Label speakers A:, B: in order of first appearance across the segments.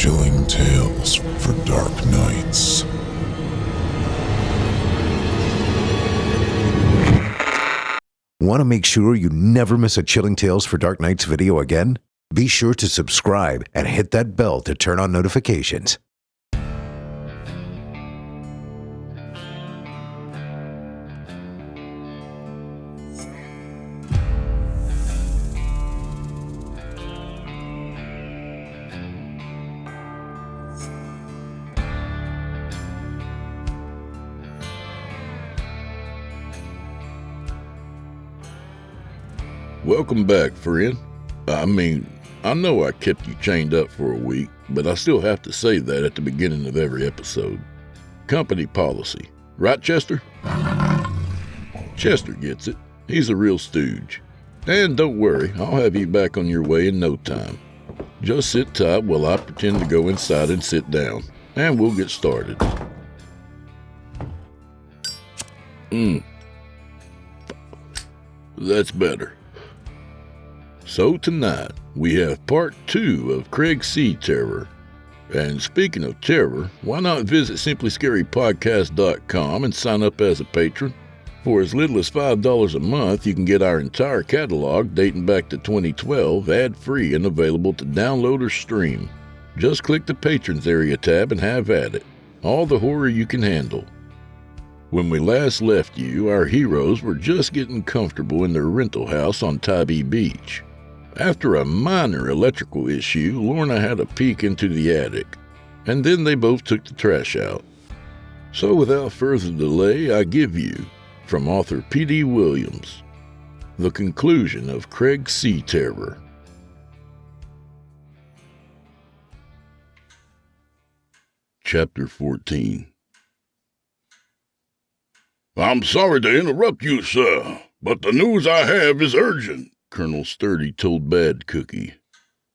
A: Chilling tales for dark nights.
B: Want to make sure you never miss a Chilling Tales for Dark Nights video again? Be sure to subscribe and hit that bell to turn on notifications.
C: Welcome back, friend. I know I kept you chained up for a week, but I still have to say that at the beginning of every episode. Company policy. Right, Chester? Chester gets it. He's a real stooge. And don't worry, I'll have you back on your way in no time. Just sit tight while I pretend to go inside and sit down, and we'll get started. That's better. So tonight, we have part 2 of Craig's Sea Terror. And speaking of terror, why not visit simplyscarypodcast.com and sign up as a patron? For as little as $5 a month, you can get our entire catalog dating back to 2012, ad-free and available to download or stream. Just click the Patrons area tab and have at it. All the horror you can handle. When we last left you, our heroes were just getting comfortable in their rental house on Tybee Beach. After a minor electrical issue, Lorna had a peek into the attic, and then they both took the trash out. So without further delay, I give you, from author P.D. Williams, the conclusion of Craig's Sea Terror. Chapter 14.
D: I'm sorry to interrupt you, sir, but the news I have is urgent,
C: Colonel Sturdy told Bad Cookie.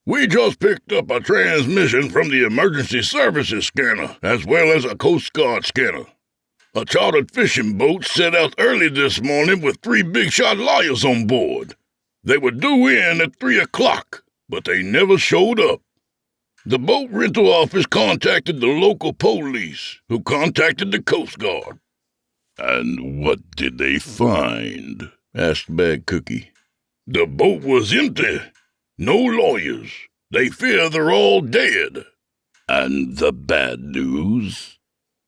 D: We just picked up a transmission from the Emergency Services scanner, as well as a Coast Guard scanner. A chartered fishing boat set out early this morning with 3 big-shot lawyers on board. They were due in at 3 o'clock, but they never showed up. The boat rental office contacted the local police, who contacted the Coast Guard.
C: And what did they find? Asked Bad Cookie.
D: The boat was empty. No lawyers. They fear they're all dead.
C: And the bad news?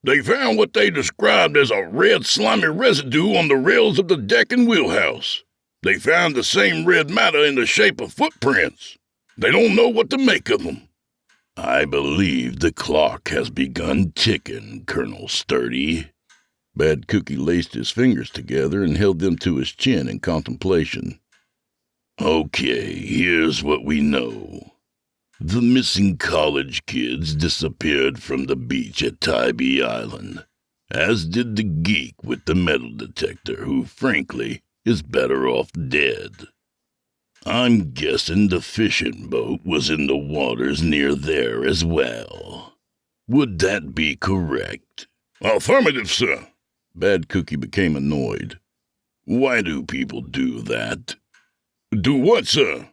D: They found what they described as a red slimy residue on the rails of the deck and wheelhouse. They found the same red matter in the shape of footprints. They don't know what to make of them.
C: I believe the clock has begun ticking, Colonel Sturdy. Bad Cookie laced his fingers together and held them to his chin in contemplation. Okay, here's what we know. The missing college kids disappeared from the beach at Tybee Island, as did the geek with the metal detector, who, frankly, is better off dead. I'm guessing the fishing boat was in the waters near there as well. Would that be correct?
D: Affirmative, sir.
C: Bad Cookie became annoyed. Why do people do that?
D: Do what, sir?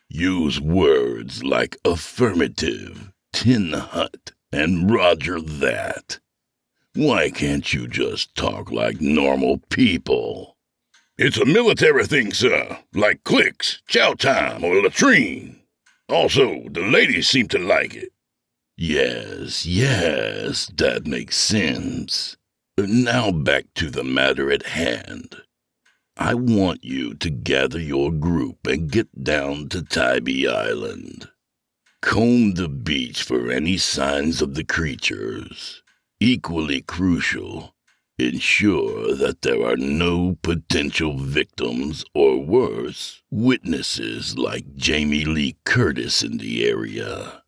C: Use words like affirmative, tin hut, and roger that. Why can't you just talk like normal people?
D: It's a military thing, sir, like clicks, chow time, or latrine. Also, the ladies seem to like it.
C: Yes, that makes sense. Now back to the matter at hand. I want you to gather your group and get down to Tybee Island. Comb the beach for any signs of the creatures. Equally crucial, ensure that there are no potential victims or worse, witnesses like Jamie Lee Curtis in the area.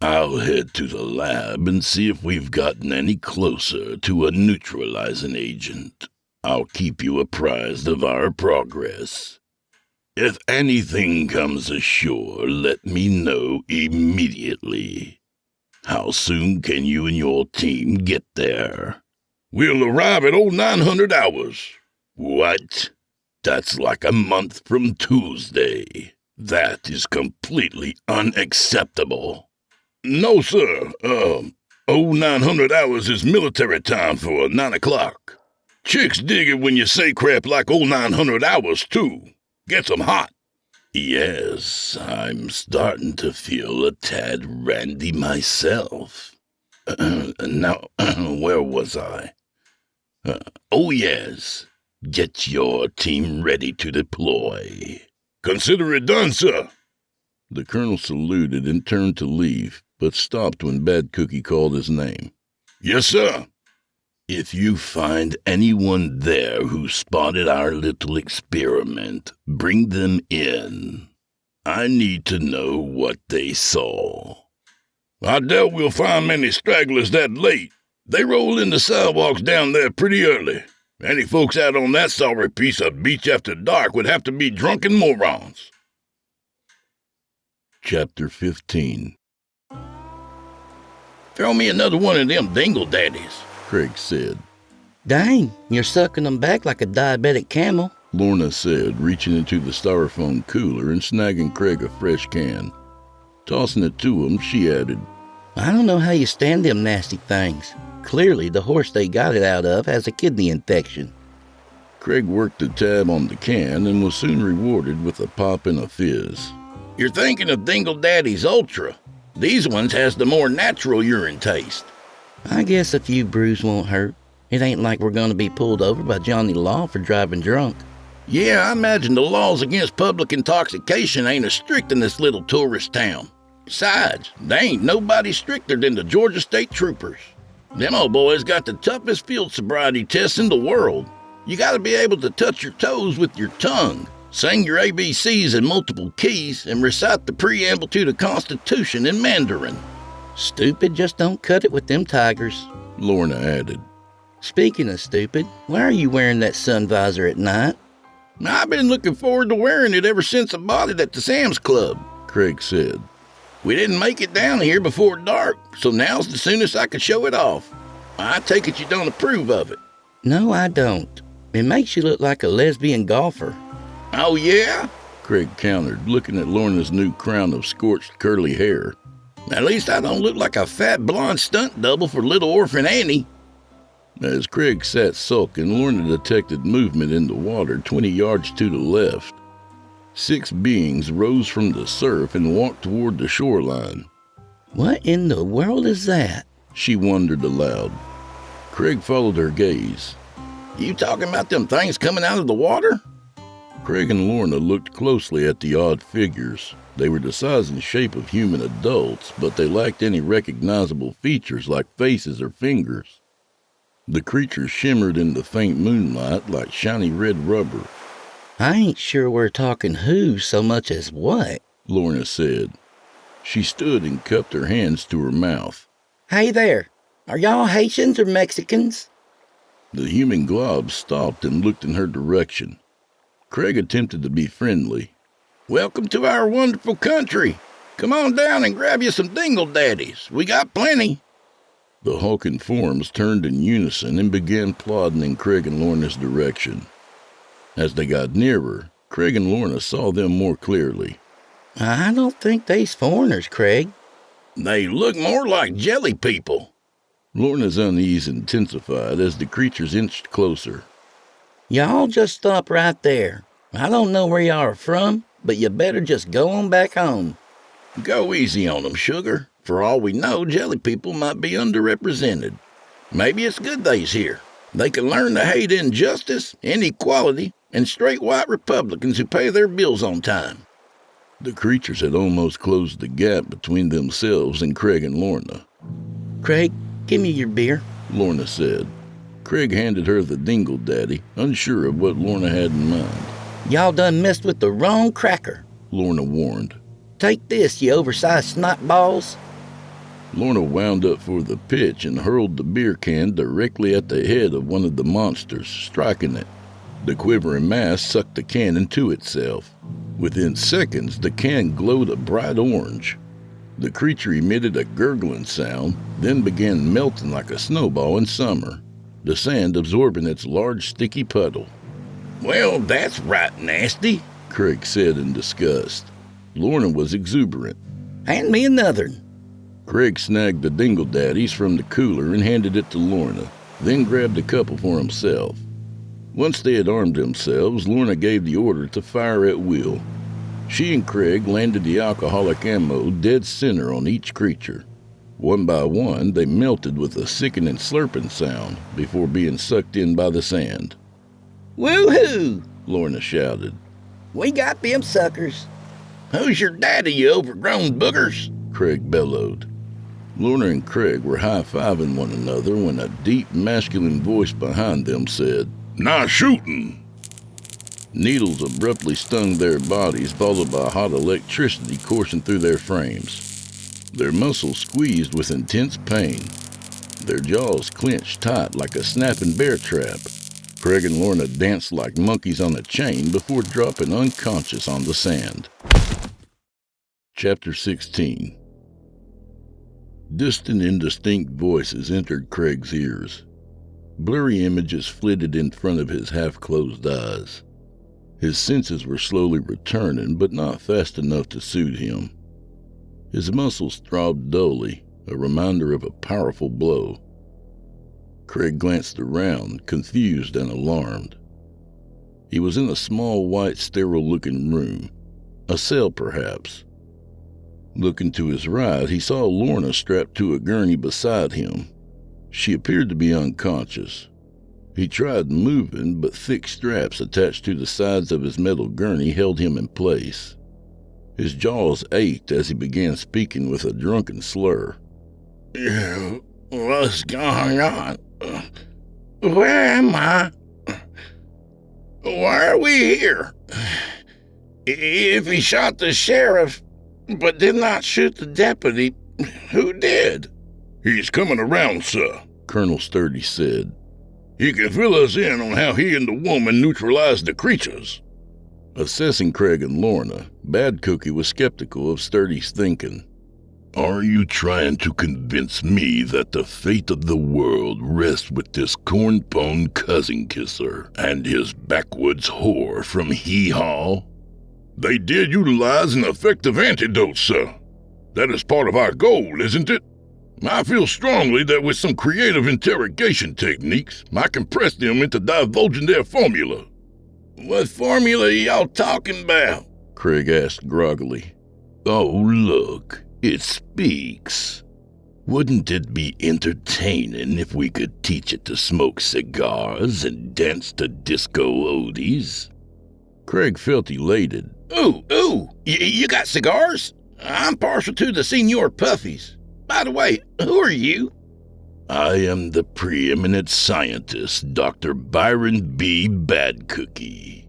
C: I'll head to the lab and see if we've gotten any closer to a neutralizing agent. I'll keep you apprised of our progress. If anything comes ashore, let me know immediately. How soon can you and your team get there?
D: We'll arrive at 0900 hours.
C: What? That's like a month from Tuesday. That is completely unacceptable.
D: No, sir. 0900 hours is military time for 9 o'clock. Chicks dig it when you say crap like 0900 hours, too. Gets 'em hot.
C: Yes, I'm starting to feel a tad randy myself. Now, where was I? Oh, yes. Get your team ready to deploy.
D: Consider it done, sir.
C: The colonel saluted and turned to leave, but stopped when Bad Cookie called his name.
D: Yes, sir.
C: If you find anyone there who spotted our little experiment, bring them in. I need to know what they saw.
D: I doubt we'll find many stragglers that late. They roll in the sidewalks down there pretty early. Any folks out on that sorry piece of beach after dark would have to be drunken morons.
C: Chapter 15.
E: Throw me another one of them dingle daddies,
C: Craig said.
E: Dang, you're sucking them back like a diabetic camel.
C: Lorna said, reaching into the styrofoam cooler and snagging Craig a fresh can. Tossing it to him, she added,
E: I don't know how you stand them nasty things. Clearly, the horse they got it out of has a kidney infection.
C: Craig worked the tab on the can and was soon rewarded with a pop and a fizz.
E: You're thinking of Dingle Daddy's Ultra. These ones has the more natural urine taste. I guess a few brews won't hurt. It ain't like we're gonna be pulled over by Johnny Law for driving drunk. Yeah, I imagine the laws against public intoxication ain't as strict in this little tourist town. Besides, they ain't nobody stricter than the Georgia State Troopers. Them old boys got the toughest field sobriety tests in the world. You gotta be able to touch your toes with your tongue, sing your ABCs in multiple keys, and recite the preamble to the Constitution in Mandarin. Stupid just don't cut it with them tigers,
C: Lorna added.
E: Speaking of stupid, why are you wearing that sun visor at night? I've been looking forward to wearing it ever since I bought it at the Sam's Club,
C: Craig said.
E: We didn't make it down here before dark, so now's the soonest I could show it off. I take it you don't approve of it. No, I don't. It makes you look like a lesbian golfer. Oh, yeah?
C: Craig countered, looking at Lorna's new crown of scorched curly hair.
E: At least I don't look like a fat blonde stunt double for little orphan Annie.
C: As Craig sat sulking, Lorna detected movement in the water 20 yards to the left. 6 beings rose from the surf and walked toward the shoreline.
E: What in the world is that?
C: She wondered aloud. Craig followed her gaze.
E: You talking about them things coming out of the water?
C: Craig and Lorna looked closely at the odd figures. They were the size and shape of human adults, but they lacked any recognizable features like faces or fingers. The creatures shimmered in the faint moonlight like shiny red rubber.
E: I ain't sure we're talking who so much as what,
C: Lorna said. She stood and cupped her hands to her mouth.
E: Hey there, are y'all Haitians or Mexicans?
C: The human glob stopped and looked in her direction. Craig attempted to be friendly.
E: Welcome to our wonderful country. Come on down and grab you some dingle daddies. We got plenty.
C: The hulking forms turned in unison and began plodding in Craig and Lorna's direction. As they got nearer, Craig and Lorna saw them more clearly.
E: I don't think they's foreigners, Craig.
D: They look more like jelly people.
C: Lorna's unease intensified as the creatures inched closer.
E: Y'all just stop right there. I don't know where y'all are from, but you better just go on back home. Go easy on them, sugar. For all we know, jelly people might be underrepresented. Maybe it's good they's here. They can learn to hate injustice, inequality, and straight white Republicans who pay their bills on time.
C: The creatures had almost closed the gap between themselves and Craig and Lorna.
E: Craig, give me your beer,
C: Lorna said. Craig handed her the dingle daddy, unsure of what Lorna had in mind.
E: Y'all done messed with the wrong cracker,
C: Lorna warned.
E: Take this, you oversized snot balls.
C: Lorna wound up for the pitch and hurled the beer can directly at the head of one of the monsters, striking it. The quivering mass sucked the can into itself. Within seconds, the can glowed a bright orange. The creature emitted a gurgling sound, then began melting like a snowball in summer, the sand absorbing its large sticky puddle.
D: Well, that's right nasty,
C: Craig said in disgust. Lorna was exuberant.
E: Hand me another.
C: Craig snagged the dingle daddies from the cooler and handed it to Lorna, then grabbed a couple for himself. Once they had armed themselves, Lorna gave the order to fire at will. She and Craig landed the alcoholic ammo dead center on each creature. One by one, they melted with a sickening slurping sound before being sucked in by the sand.
E: Woo-hoo!
C: Lorna shouted.
E: We got them suckers.
D: Who's your daddy, you overgrown boogers?
C: Craig bellowed. Lorna and Craig were high-fiving one another when a deep, masculine voice behind them said,
D: "Now shooting!"
C: Needles abruptly stung their bodies, followed by hot electricity coursing through their frames. Their muscles squeezed with intense pain. Their jaws clenched tight like a snapping bear trap. Craig and Lorna danced like monkeys on a chain before dropping unconscious on the sand. Chapter 16. Distant, indistinct voices entered Craig's ears. Blurry images flitted in front of his half-closed eyes. His senses were slowly returning, but not fast enough to suit him. His muscles throbbed dully, a reminder of a powerful blow. Craig glanced around, confused and alarmed. He was in a small, white, sterile-looking room. A cell, perhaps. Looking to his right, he saw Lorna strapped to a gurney beside him. She appeared to be unconscious. He tried moving, but thick straps attached to the sides of his metal gurney held him in place. His jaws ached as he began speaking with a drunken slur.
D: What's going on? Where am I? Why are we here? If he shot the sheriff, but did not shoot the deputy, who did? He's coming around, sir,
C: Colonel Sturdy said.
D: He can fill us in on how he and the woman neutralized the creatures.
C: Assessing Craig and Lorna, Bad Cookie was skeptical of Sturdy's thinking.
A: Are you trying to convince me that the fate of the world rests with this corn-pone cousin kisser and his backwoods whore from Hee-Haw?
D: They did utilize an effective antidote, sir. That is part of our goal, isn't it? I feel strongly that with some creative interrogation techniques, I can press them into divulging their formula. What formula are y'all talking about?
C: Craig asked groggily.
A: Oh, look, it speaks. Wouldn't it be entertaining if we could teach it to smoke cigars and dance to disco oldies?
C: Craig felt elated.
E: Ooh, you got cigars? I'm partial to the Senor Puffies. By the way, who are you?
A: I am the preeminent scientist, Dr. Byron B. Bad Cookie.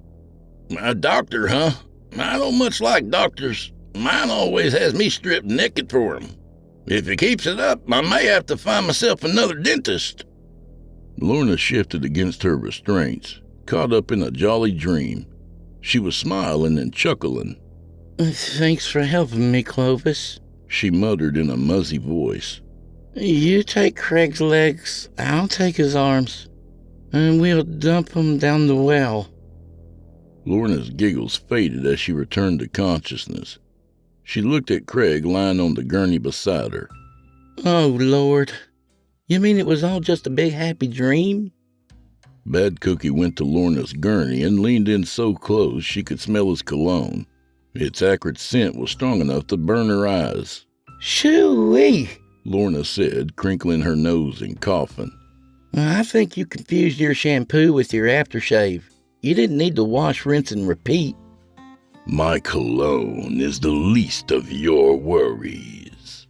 E: A doctor, huh? I don't much like doctors. Mine always has me stripped naked for him. If he keeps it up, I may have to find myself another dentist.
C: Lorna shifted against her restraints, caught up in a jolly dream. She was smiling and chuckling.
F: Thanks for helping me, Clovis,
C: she muttered in a muzzy voice.
F: You take Craig's legs, I'll take his arms, and we'll dump him down the well.
C: Lorna's giggles faded as she returned to consciousness. She looked at Craig lying on the gurney beside her.
F: Oh, Lord. You mean it was all just a big happy dream?
C: Bad Cookie went to Lorna's gurney and leaned in so close she could smell his cologne. Its acrid scent was strong enough to burn her eyes.
F: Shoo-wee,
C: Lorna said, crinkling her nose and coughing.
F: I think you confused your shampoo with your aftershave. You didn't need to wash, rinse, and repeat.
A: My cologne is the least of your worries.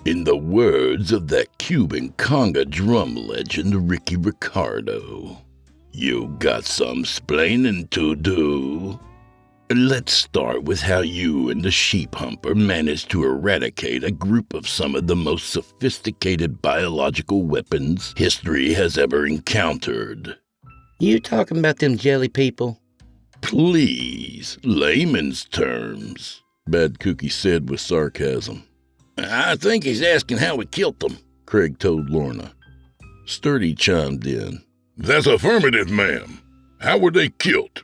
A: In the words of that Cuban conga drum legend Ricky Ricardo, you got some splaining to do. Let's start with how you and the sheep humper managed to eradicate a group of some of the most sophisticated biological weapons history has ever encountered.
F: You talking about them jelly people?
A: Please, layman's terms,
C: Bad Cookie said with sarcasm.
E: I think he's asking how we killed them,
C: Craig told Lorna. Sturdy chimed in.
D: That's affirmative, ma'am. How were they killed?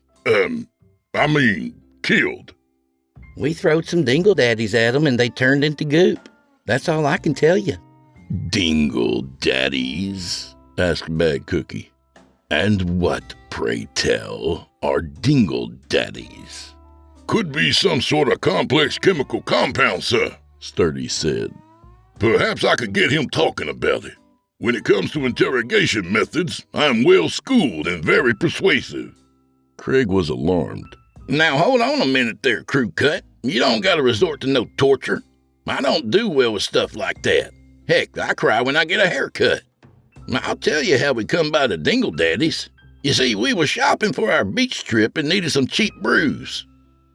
D: Killed.
F: We throwed some dingle daddies at them and they turned into goop. That's all I can tell you.
A: Dingle daddies? Asked Bad Cookie. And what, pray tell, are dingle daddies?
D: Could be some sort of complex chemical compound, sir,
A: Sturdy said.
D: Perhaps I could get him talking about it. When it comes to interrogation methods, I'm well schooled and very persuasive.
A: Craig was alarmed.
E: Now hold on a minute there, Crew Cut. You don't gotta resort to no torture. I don't do well with stuff like that. Heck, I cry when I get a haircut. I'll tell you how we come by the Dingle Daddies. You see, we was shopping for our beach trip and needed some cheap brews.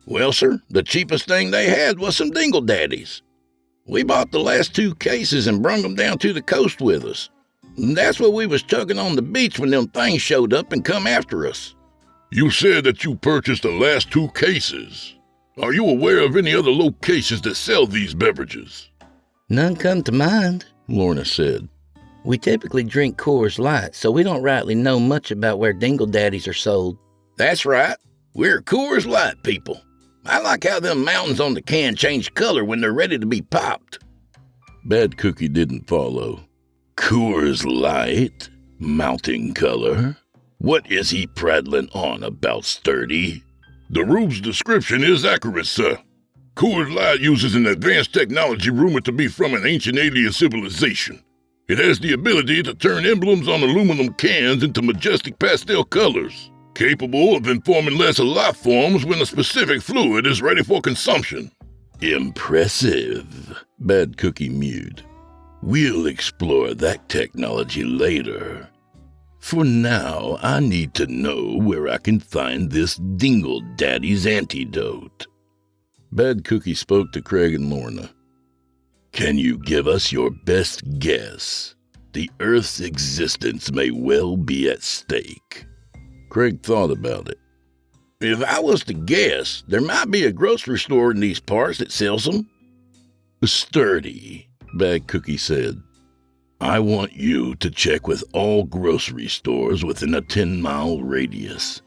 E: Well, sir, the cheapest thing they had was some Dingle Daddies. We bought the last 2 cases and brung them down to the coast with us. And that's what we was chugging on the beach when them things showed up and come after us.
D: You said that you purchased the last 2 cases. Are you aware of any other locations that sell these beverages?
F: None come to mind.
A: Lorna said.
F: We typically drink Coors Light, so we don't rightly know much about where Dingle Daddies are sold.
E: That's right. We're Coors Light people. I like how them mountains on the can change color when they're ready to be popped.
A: Bad Cookie didn't follow. Coors Light? Mountain color? What is he prattling on about, Sturdy?
D: The rube's description is accurate, sir. Coors Light uses an advanced technology rumored to be from an ancient alien civilization. It has the ability to turn emblems on aluminum cans into majestic pastel colors, capable of informing lesser life forms when a specific fluid is ready for consumption.
A: Impressive, Bad Cookie mewed. We'll explore that technology later. For now, I need to know where I can find this Dingle Daddy's antidote. Bad Cookie spoke to Craig and Lorna. Can you give us your best guess? The Earth's existence may well be at stake. Craig thought about it.
E: If I was to guess, there might be a grocery store in these parts that sells them.
A: Sturdy, Bad Cookie said. I want you to check with all grocery stores within a 10-mile radius.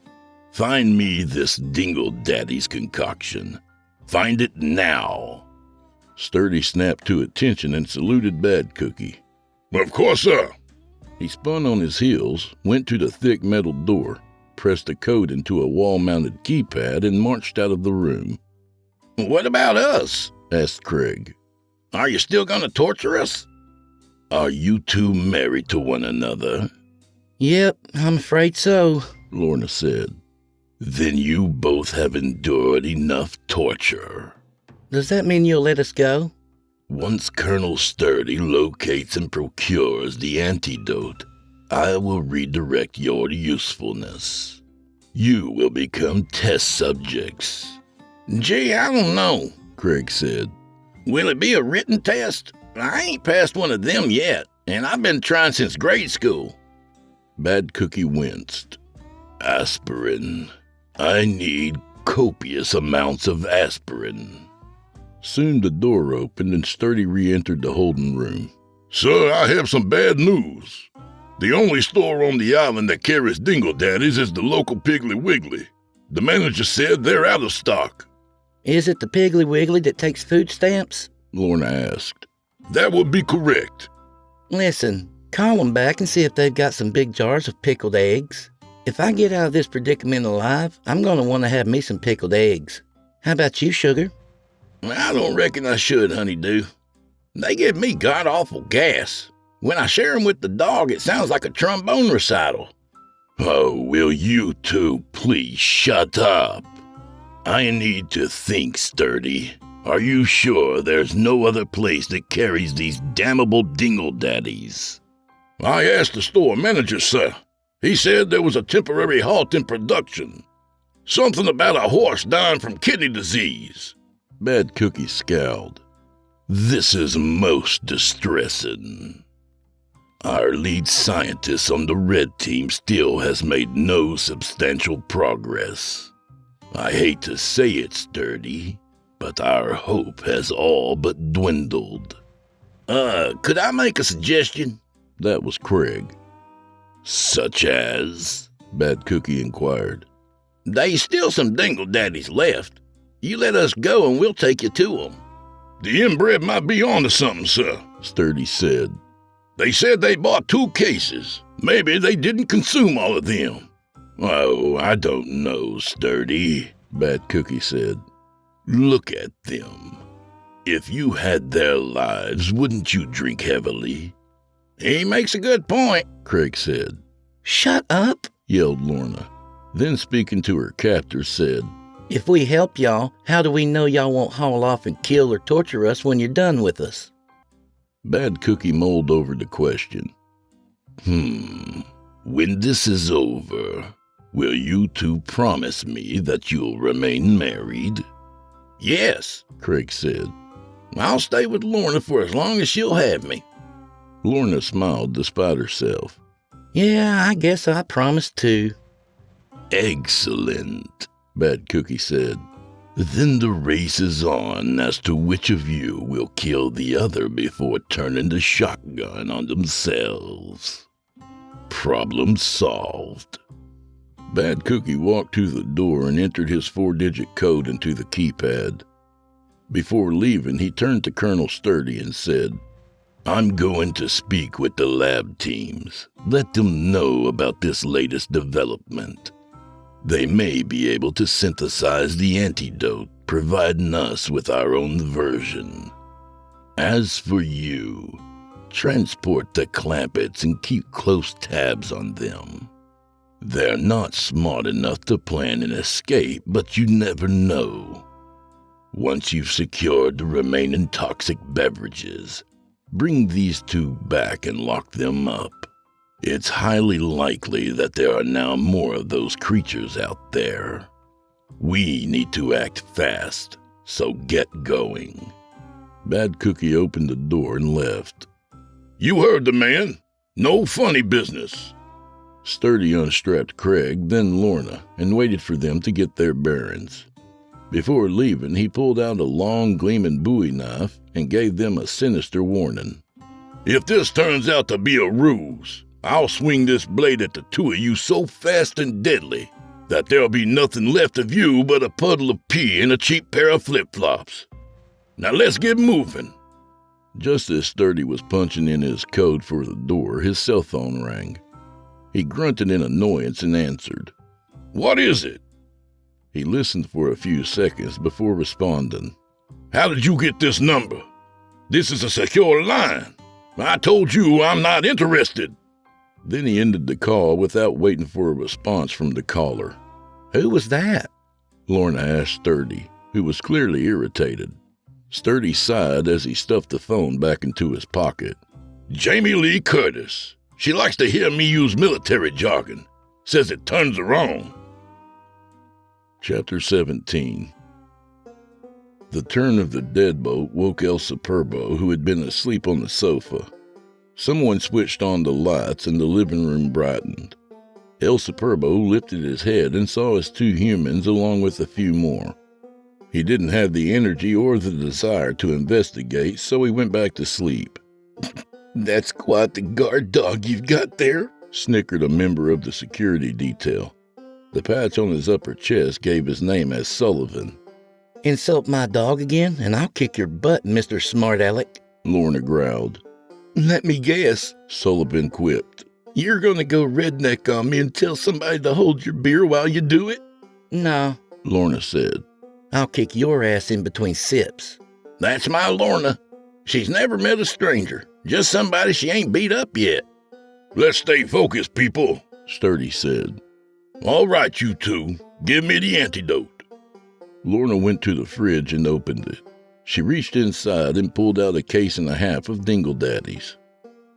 A: Find me this Dingle Daddy's concoction. Find it now. Sturdy snapped to attention and saluted Bad Cookie.
D: Of course, sir.
A: He spun on his heels, went to the thick metal door, pressed a code into a wall-mounted keypad, and marched out of the room.
E: What about us?
A: Asked Craig.
E: Are you still going to torture us?
A: Are you two married to one another?
F: Yep, I'm afraid so,
A: Lorna said. Then you both have endured enough torture.
F: Does that mean you'll let us go?
A: Once Colonel Sturdy locates and procures the antidote, I will redirect your usefulness. You will become test subjects.
E: Gee, I don't know,
A: Craig said.
E: Will it be a written test? I ain't passed one of them yet, and I've been trying since grade school.
A: Bad Cookie winced. Aspirin. I need copious amounts of aspirin. Soon the door opened and Sturdy re-entered the holding room.
D: Sir, I have some bad news. The only store on the island that carries Dingle Daddies is the local Piggly Wiggly. The manager said they're out of stock.
F: Is it the Piggly Wiggly that takes food stamps?
A: Lorna asked.
D: That would be correct.
F: Listen, call them back and see if they've got some big jars of pickled eggs. If I get out of this predicament alive, I'm going to want to have me some pickled eggs. How about you, Sugar?
E: I don't reckon I should, Honeydew. They give me god-awful gas. When I share them with the dog, it sounds like a trombone recital.
A: Oh, will you two please shut up? I need to think, Sturdy. Are you sure there's no other place that carries these damnable Dingle Daddies?
D: I asked the store manager, sir. He said there was a temporary halt in production. Something about a horse dying from kidney disease.
A: Bad Cookie scowled. This is most distressing. Our lead scientist on the red team still has made no substantial progress. I hate to say it, Sturdy, but our hope has all but dwindled.
E: Could I make a suggestion?
A: That was Craig. Such as? Bad Cookie inquired.
E: There's still some Dingle Daddies left. You let us go and we'll take you to them.
D: The inbred might be onto something, sir,
C: Sturdy said.
D: They said they bought 2 cases. Maybe they didn't consume all of them.
C: Oh, I don't know, Sturdy, Bad Cookie said. Look at them. If you had their lives, wouldn't you drink heavily?
D: He makes a good point,
C: Craig said.
F: Shut up,
C: yelled Lorna. Then, speaking to her captor, said,
F: If we help y'all, how do we know y'all won't haul off and kill or torture us when you're done with us?
C: Bad Cookie mulled over the question. When this is over, will you two promise me that you'll remain married?
D: Yes,
C: Craig said.
D: I'll stay with Lorna for as long as she'll have me.
C: Lorna smiled despite herself.
F: Yeah, I guess I promised too.
C: Excellent, Bad Cookie said. Then the race is on as to which of you will kill the other before turning the shotgun on themselves. Problem solved. Bad Cookie walked to the door and entered his 4-digit code into the keypad. Before leaving, he turned to Colonel Sturdy and said, I'm going to speak with the lab teams. Let them know about this latest development. They may be able to synthesize the antidote, providing us with our own version. As for you, transport the Clampets and keep close tabs on them. They're not smart enough to plan an escape, but you never know. Once you've secured the remaining toxic beverages, bring these 2 back and lock them up. It's highly likely that there are now more of those creatures out there. We need to act fast, so get going. Bad Cookie opened the door and left.
D: You heard the man. No funny business.
C: Sturdy unstrapped Craig, then Lorna, and waited for them to get their bearings. Before leaving, he pulled out a long, gleaming bowie knife and gave them a sinister warning.
D: If this turns out to be a ruse, I'll swing this blade at the 2 of you so fast and deadly that there'll be nothing left of you but a puddle of pee and a cheap pair of flip-flops. Now let's get moving.
C: Just as Sturdy was punching in his code for the door, his cell phone rang. He grunted in annoyance and answered.
D: What is it?
C: He listened for a few seconds before responding.
D: How did you get this number? This is a secure line. I told you I'm not interested.
C: Then he ended the call without waiting for a response from the caller.
F: Who was that?
C: Lorna asked Sturdy, who was clearly irritated. Sturdy sighed as he stuffed the phone back into his pocket.
D: Jamie Lee Curtis. She likes to hear me use military jargon. Says it turns her on.
C: Chapter 17. The turn of the deadbolt woke El Superbo, who had been asleep on the sofa. Someone switched on the lights and the living room brightened. El Superbo lifted his head and saw his 2 humans along with a few more. He didn't have the energy or the desire to investigate, so he went back to sleep.
A: That's quite the guard dog you've got there,
C: snickered a member of the security detail. The patch on his upper chest gave his name as Sullivan.
F: Insult my dog again, and I'll kick your butt, Mr. Smart Aleck,
C: Lorna growled.
A: Let me guess,
C: Sullivan quipped.
A: You're gonna go redneck on me and tell somebody to hold your beer while you do it?
F: No,
C: Lorna said.
F: I'll kick your ass in between sips.
D: That's my Lorna. She's never met a stranger, just somebody she ain't beat up yet. Let's stay focused, people,
C: Sturdy said.
D: All right, you 2, give me the antidote.
C: Lorna went to the fridge and opened it. She reached inside and pulled out a case and a half of Dingle Daddies.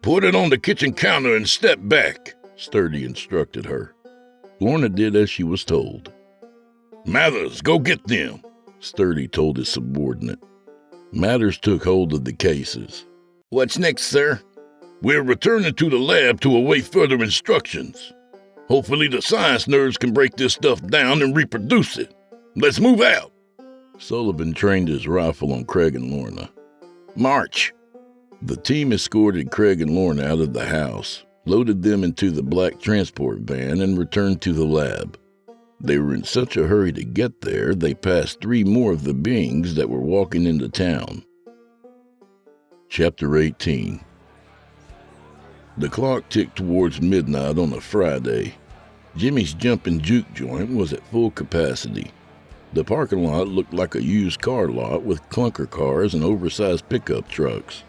D: Put it on the kitchen counter and step back,
C: Sturdy instructed her. Lorna did as she was told.
D: Mathers, go get them,
C: Sturdy told his subordinate. Mathers took hold of the cases.
A: What's next, sir?
D: We're returning to the lab to await further instructions. Hopefully the science nerds can break this stuff down and reproduce it. Let's move out.
C: Sullivan trained his rifle on Craig and Lorna.
A: March.
C: The team escorted Craig and Lorna out of the house, loaded them into the black transport van, and returned to the lab. They were in such a hurry to get there, they passed 3 more of the beings that were walking into town. Chapter 18. The clock ticked towards midnight on a Friday. Jimmy's jumping juke joint was at full capacity. The parking lot looked like a used car lot with clunker cars and oversized pickup trucks.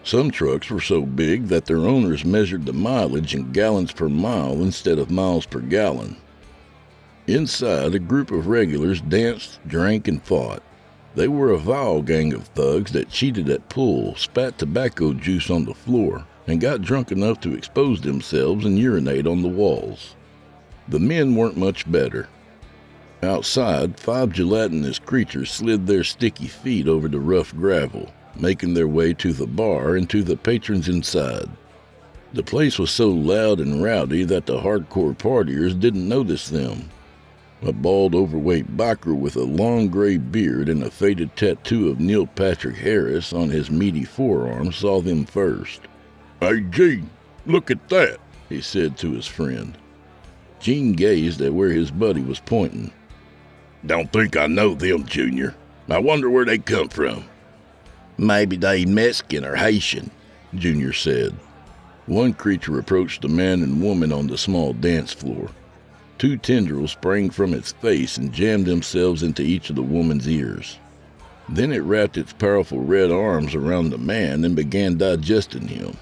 C: Some trucks were so big that their owners measured the mileage in gallons per mile instead of miles per gallon. Inside, a group of regulars danced, drank, and fought. They were a vile gang of thugs that cheated at pool, spat tobacco juice on the floor, and got drunk enough to expose themselves and urinate on the walls. The men weren't much better. Outside, 5 gelatinous creatures slid their sticky feet over the rough gravel, making their way to the bar and to the patrons inside. The place was so loud and rowdy that the hardcore partiers didn't notice them. A bald, overweight biker with a long gray beard and a faded tattoo of Neil Patrick Harris on his meaty forearm saw them first.
D: "Hey, Gene, look at that,"
C: he said to his friend. Gene gazed at where his buddy was pointing.
D: "Don't think I know them, Junior. I wonder where they come from."
E: Maybe they Mexican or Haitian,
C: Junior said. One creature approached the man and woman on the small dance floor. 2 tendrils sprang from its face and jammed themselves into each of the woman's ears. Then it wrapped its powerful red arms around the man and began digesting him,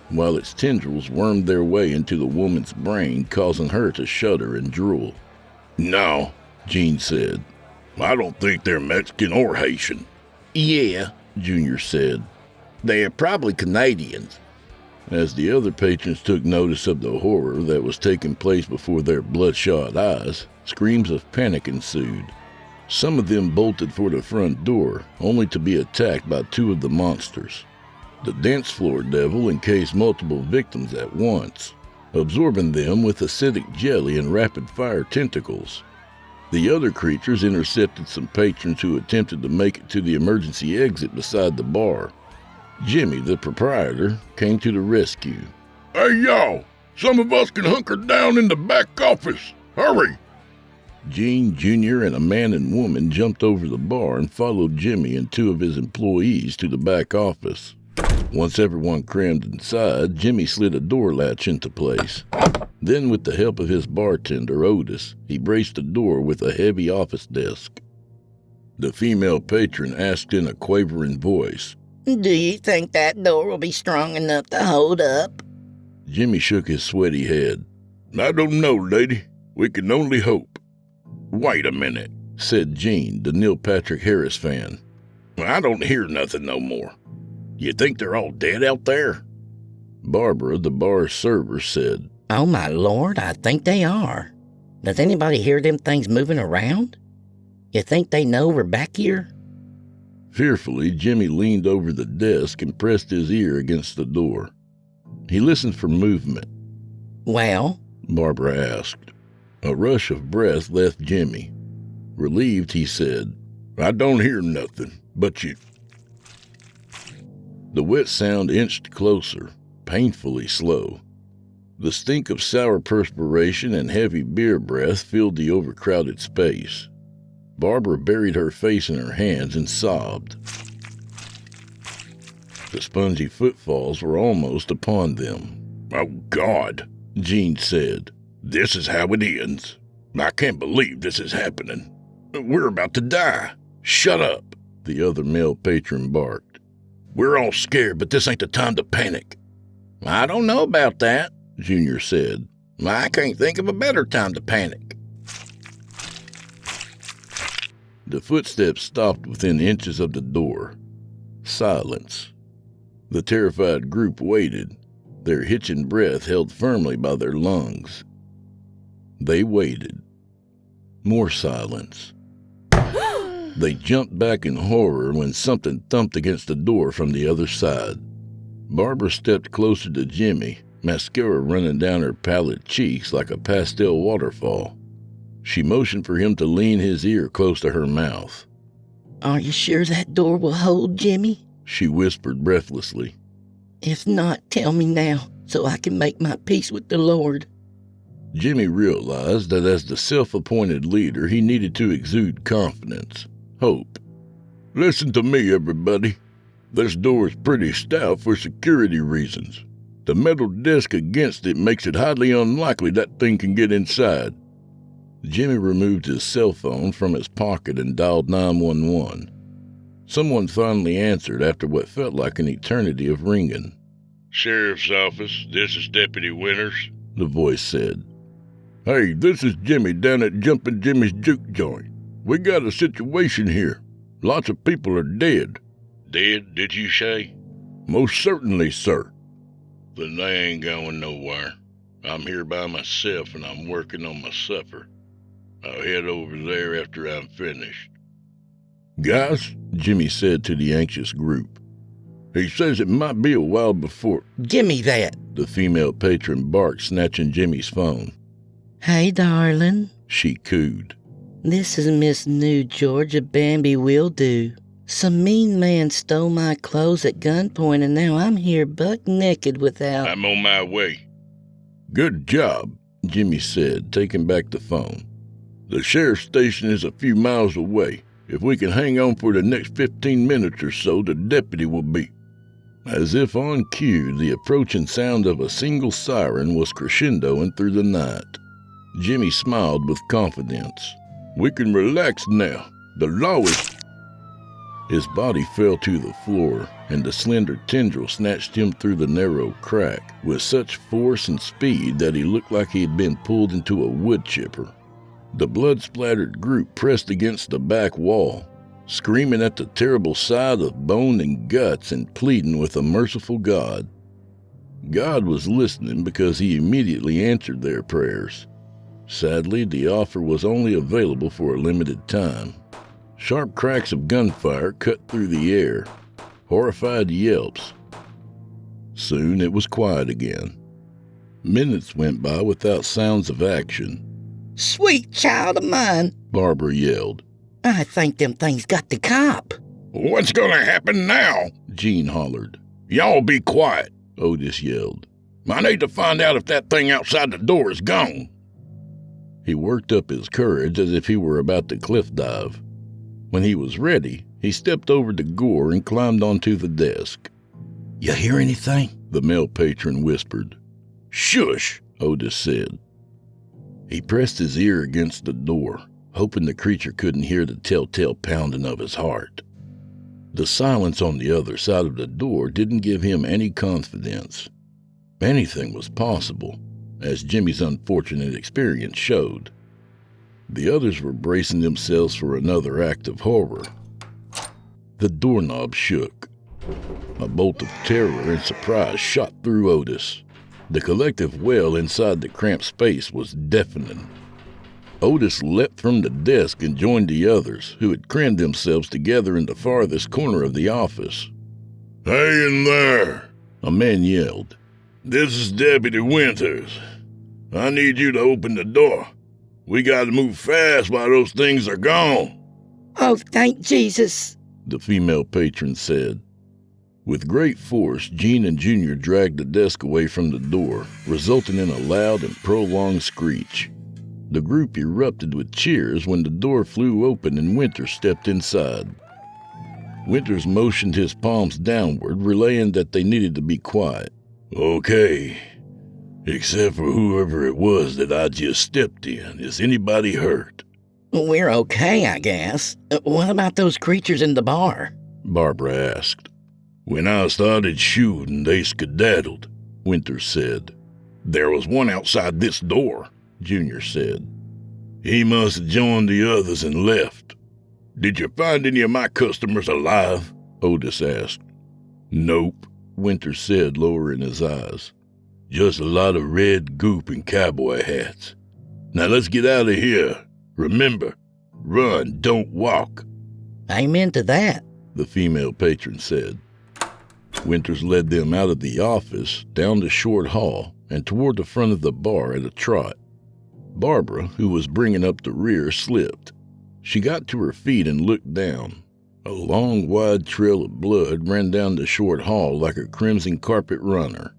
C: while its tendrils wormed their way into the woman's brain, causing her to shudder and drool.
D: "No,"
C: Gene said.
D: "I don't think they're Mexican or Haitian."
E: Yeah,
C: Junior said.
E: They're probably Canadians.
C: As the other patrons took notice of the horror that was taking place before their bloodshot eyes, screams of panic ensued. Some of them bolted for the front door, only to be attacked by 2 of the monsters. The dance floor devil encased multiple victims at once, absorbing them with acidic jelly and rapid-fire tentacles. The other creatures intercepted some patrons who attempted to make it to the emergency exit beside the bar. Jimmy, the proprietor, came to the rescue.
D: "Hey, y'all, some of us can hunker down in the back office. Hurry!"
C: Gene, Jr., and a man and woman jumped over the bar and followed Jimmy and 2 of his employees to the back office. Once everyone crammed inside, Jimmy slid a door latch into place. Then, with the help of his bartender, Otis, he braced the door with a heavy office desk. The female patron asked in a quavering voice,
F: Do you think that door will be strong enough to hold up?
C: Jimmy shook his sweaty head.
D: "I don't know, lady. We can only hope."
C: "Wait a minute," said Gene, the Neil Patrick Harris fan.
D: "I don't hear nothing no more. You think they're all dead out there?"
C: Barbara, the bar's server, said,
F: Oh my lord, I think they are. Does anybody hear them things moving around? You think they know we're back here?
C: Fearfully, Jimmy leaned over the desk and pressed his ear against the door. He listened for movement.
F: Well?
C: Barbara asked. A rush of breath left Jimmy. Relieved, he said,
D: "I don't hear nothing, but you..."
C: The wet sound inched closer, painfully slow. The stink of sour perspiration and heavy beer breath filled the overcrowded space. Barbara buried her face in her hands and sobbed. The spongy footfalls were almost upon them.
D: "Oh, God,"
C: Gene said.
D: "This is how it ends. I can't believe this is happening. We're about to die. Shut up,"
C: the other male patron barked.
D: "We're all scared, but this ain't the time to panic."
E: I don't know about that,
C: Junior said.
E: I can't think of a better time to panic.
C: The footsteps stopped within inches of the door. Silence. The terrified group waited, their hitching breath held firmly by their lungs. They waited. More silence. They jumped back in horror when something thumped against the door from the other side. Barbara stepped closer to Jimmy, mascara running down her pallid cheeks like a pastel waterfall. She motioned for him to lean his ear close to her mouth.
F: Are you sure that door will hold, Jimmy?
C: She whispered breathlessly.
F: If not, tell me now, so I can make my peace with the Lord.
C: Jimmy realized that as the self-appointed leader, he needed to exude confidence, hope.
D: "Listen to me, everybody. This door is pretty stout for security reasons. The metal desk against it makes it highly unlikely that thing can get inside.
C: Jimmy removed his cell phone from his pocket and dialed 911. Someone finally answered after what felt like an eternity of ringing.
D: Sheriff's office, this is Deputy Winters,
C: the voice said.
D: Hey, this is Jimmy down at Jumpin' Jimmy's Juke Joint. We got a situation here. Lots of people are dead. Dead, did you say? Most certainly, sir. Then they ain't going nowhere. I'm here by myself and I'm working on my supper. I'll head over there after I'm finished.
C: Guys, Jimmy said to the anxious group.
D: He says it might be a while before.
F: Gimme that,
C: the female patron barked, snatching Jimmy's phone.
F: Hey, darling,
C: she cooed.
F: This is Miss New Georgia Bambi Wildew. Some mean man stole my clothes at gunpoint and now I'm here buck naked without...
D: I'm on my way.
C: Good job, Jimmy said, taking back the phone.
D: The sheriff's station is a few miles away. If we can hang on for the next 15 minutes or so, the deputy will be.
C: As if on cue, the approaching sound of a single siren was crescendoing through the night. Jimmy smiled with confidence.
D: We can relax now. The law is...
C: His body fell to the floor, and the slender tendril snatched him through the narrow crack with such force and speed that he looked like he had been pulled into a wood chipper. The blood-splattered group pressed against the back wall, screaming at the terrible sight of bone and guts and pleading with a merciful God. God was listening because he immediately answered their prayers. Sadly, the offer was only available for a limited time. Sharp cracks of gunfire cut through the air, horrified yelps. Soon it was quiet again. Minutes went by without sounds of action.
F: Sweet child of mine,
C: Barbara yelled.
F: I think them things got the cop.
D: What's gonna happen now?
C: Gene hollered.
D: Y'all be quiet,
C: Otis yelled.
D: I need to find out if that thing outside the door is gone.
C: He worked up his courage as if he were about to cliff dive. When he was ready, he stepped over to Gore and climbed onto the desk.
E: You hear anything?
C: The male patron whispered.
D: Shush,
C: Otis said. He pressed his ear against the door, hoping the creature couldn't hear the telltale pounding of his heart. The silence on the other side of the door didn't give him any confidence. Anything was possible, as Jimmy's unfortunate experience showed. The others were bracing themselves for another act of horror. The doorknob shook. A bolt of terror and surprise shot through Otis. The collective wail inside the cramped space was deafening. Otis leapt from the desk and joined the others, who had crammed themselves together in the farthest corner of the office.
D: Hey in there,
C: a man yelled.
D: This is Deputy Winters. I need you to open the door. We gotta move fast while those things are gone.
F: Oh, thank Jesus,
C: the female patron said. With great force, Gene and Junior dragged the desk away from the door, resulting in a loud and prolonged screech. The group erupted with cheers when the door flew open and Winters stepped inside. Winters motioned his palms downward, relaying that they needed to be quiet.
D: Okay, except for whoever it was that I just stepped in. Is anybody hurt?
F: We're okay, I guess. What about those creatures in the bar?
C: Barbara asked.
D: When I started shooting, they skedaddled,
C: Winters said.
D: There was one outside this door,
C: Junior said.
D: He must have joined the others and left. Did you find any of my customers alive?
C: Otis asked.
D: Nope,
C: Winters said, lowering his eyes.
D: Just a lot of red goop and cowboy hats. Now let's get out of here. Remember, run, don't walk.
F: Amen to that,
C: the female patron said. Winters led them out of the office, down the short hall, and toward the front of the bar at a trot. Barbara, who was bringing up the rear, slipped. She got to her feet and looked down. A long, wide trail of blood ran down the short hall like a crimson carpet runner.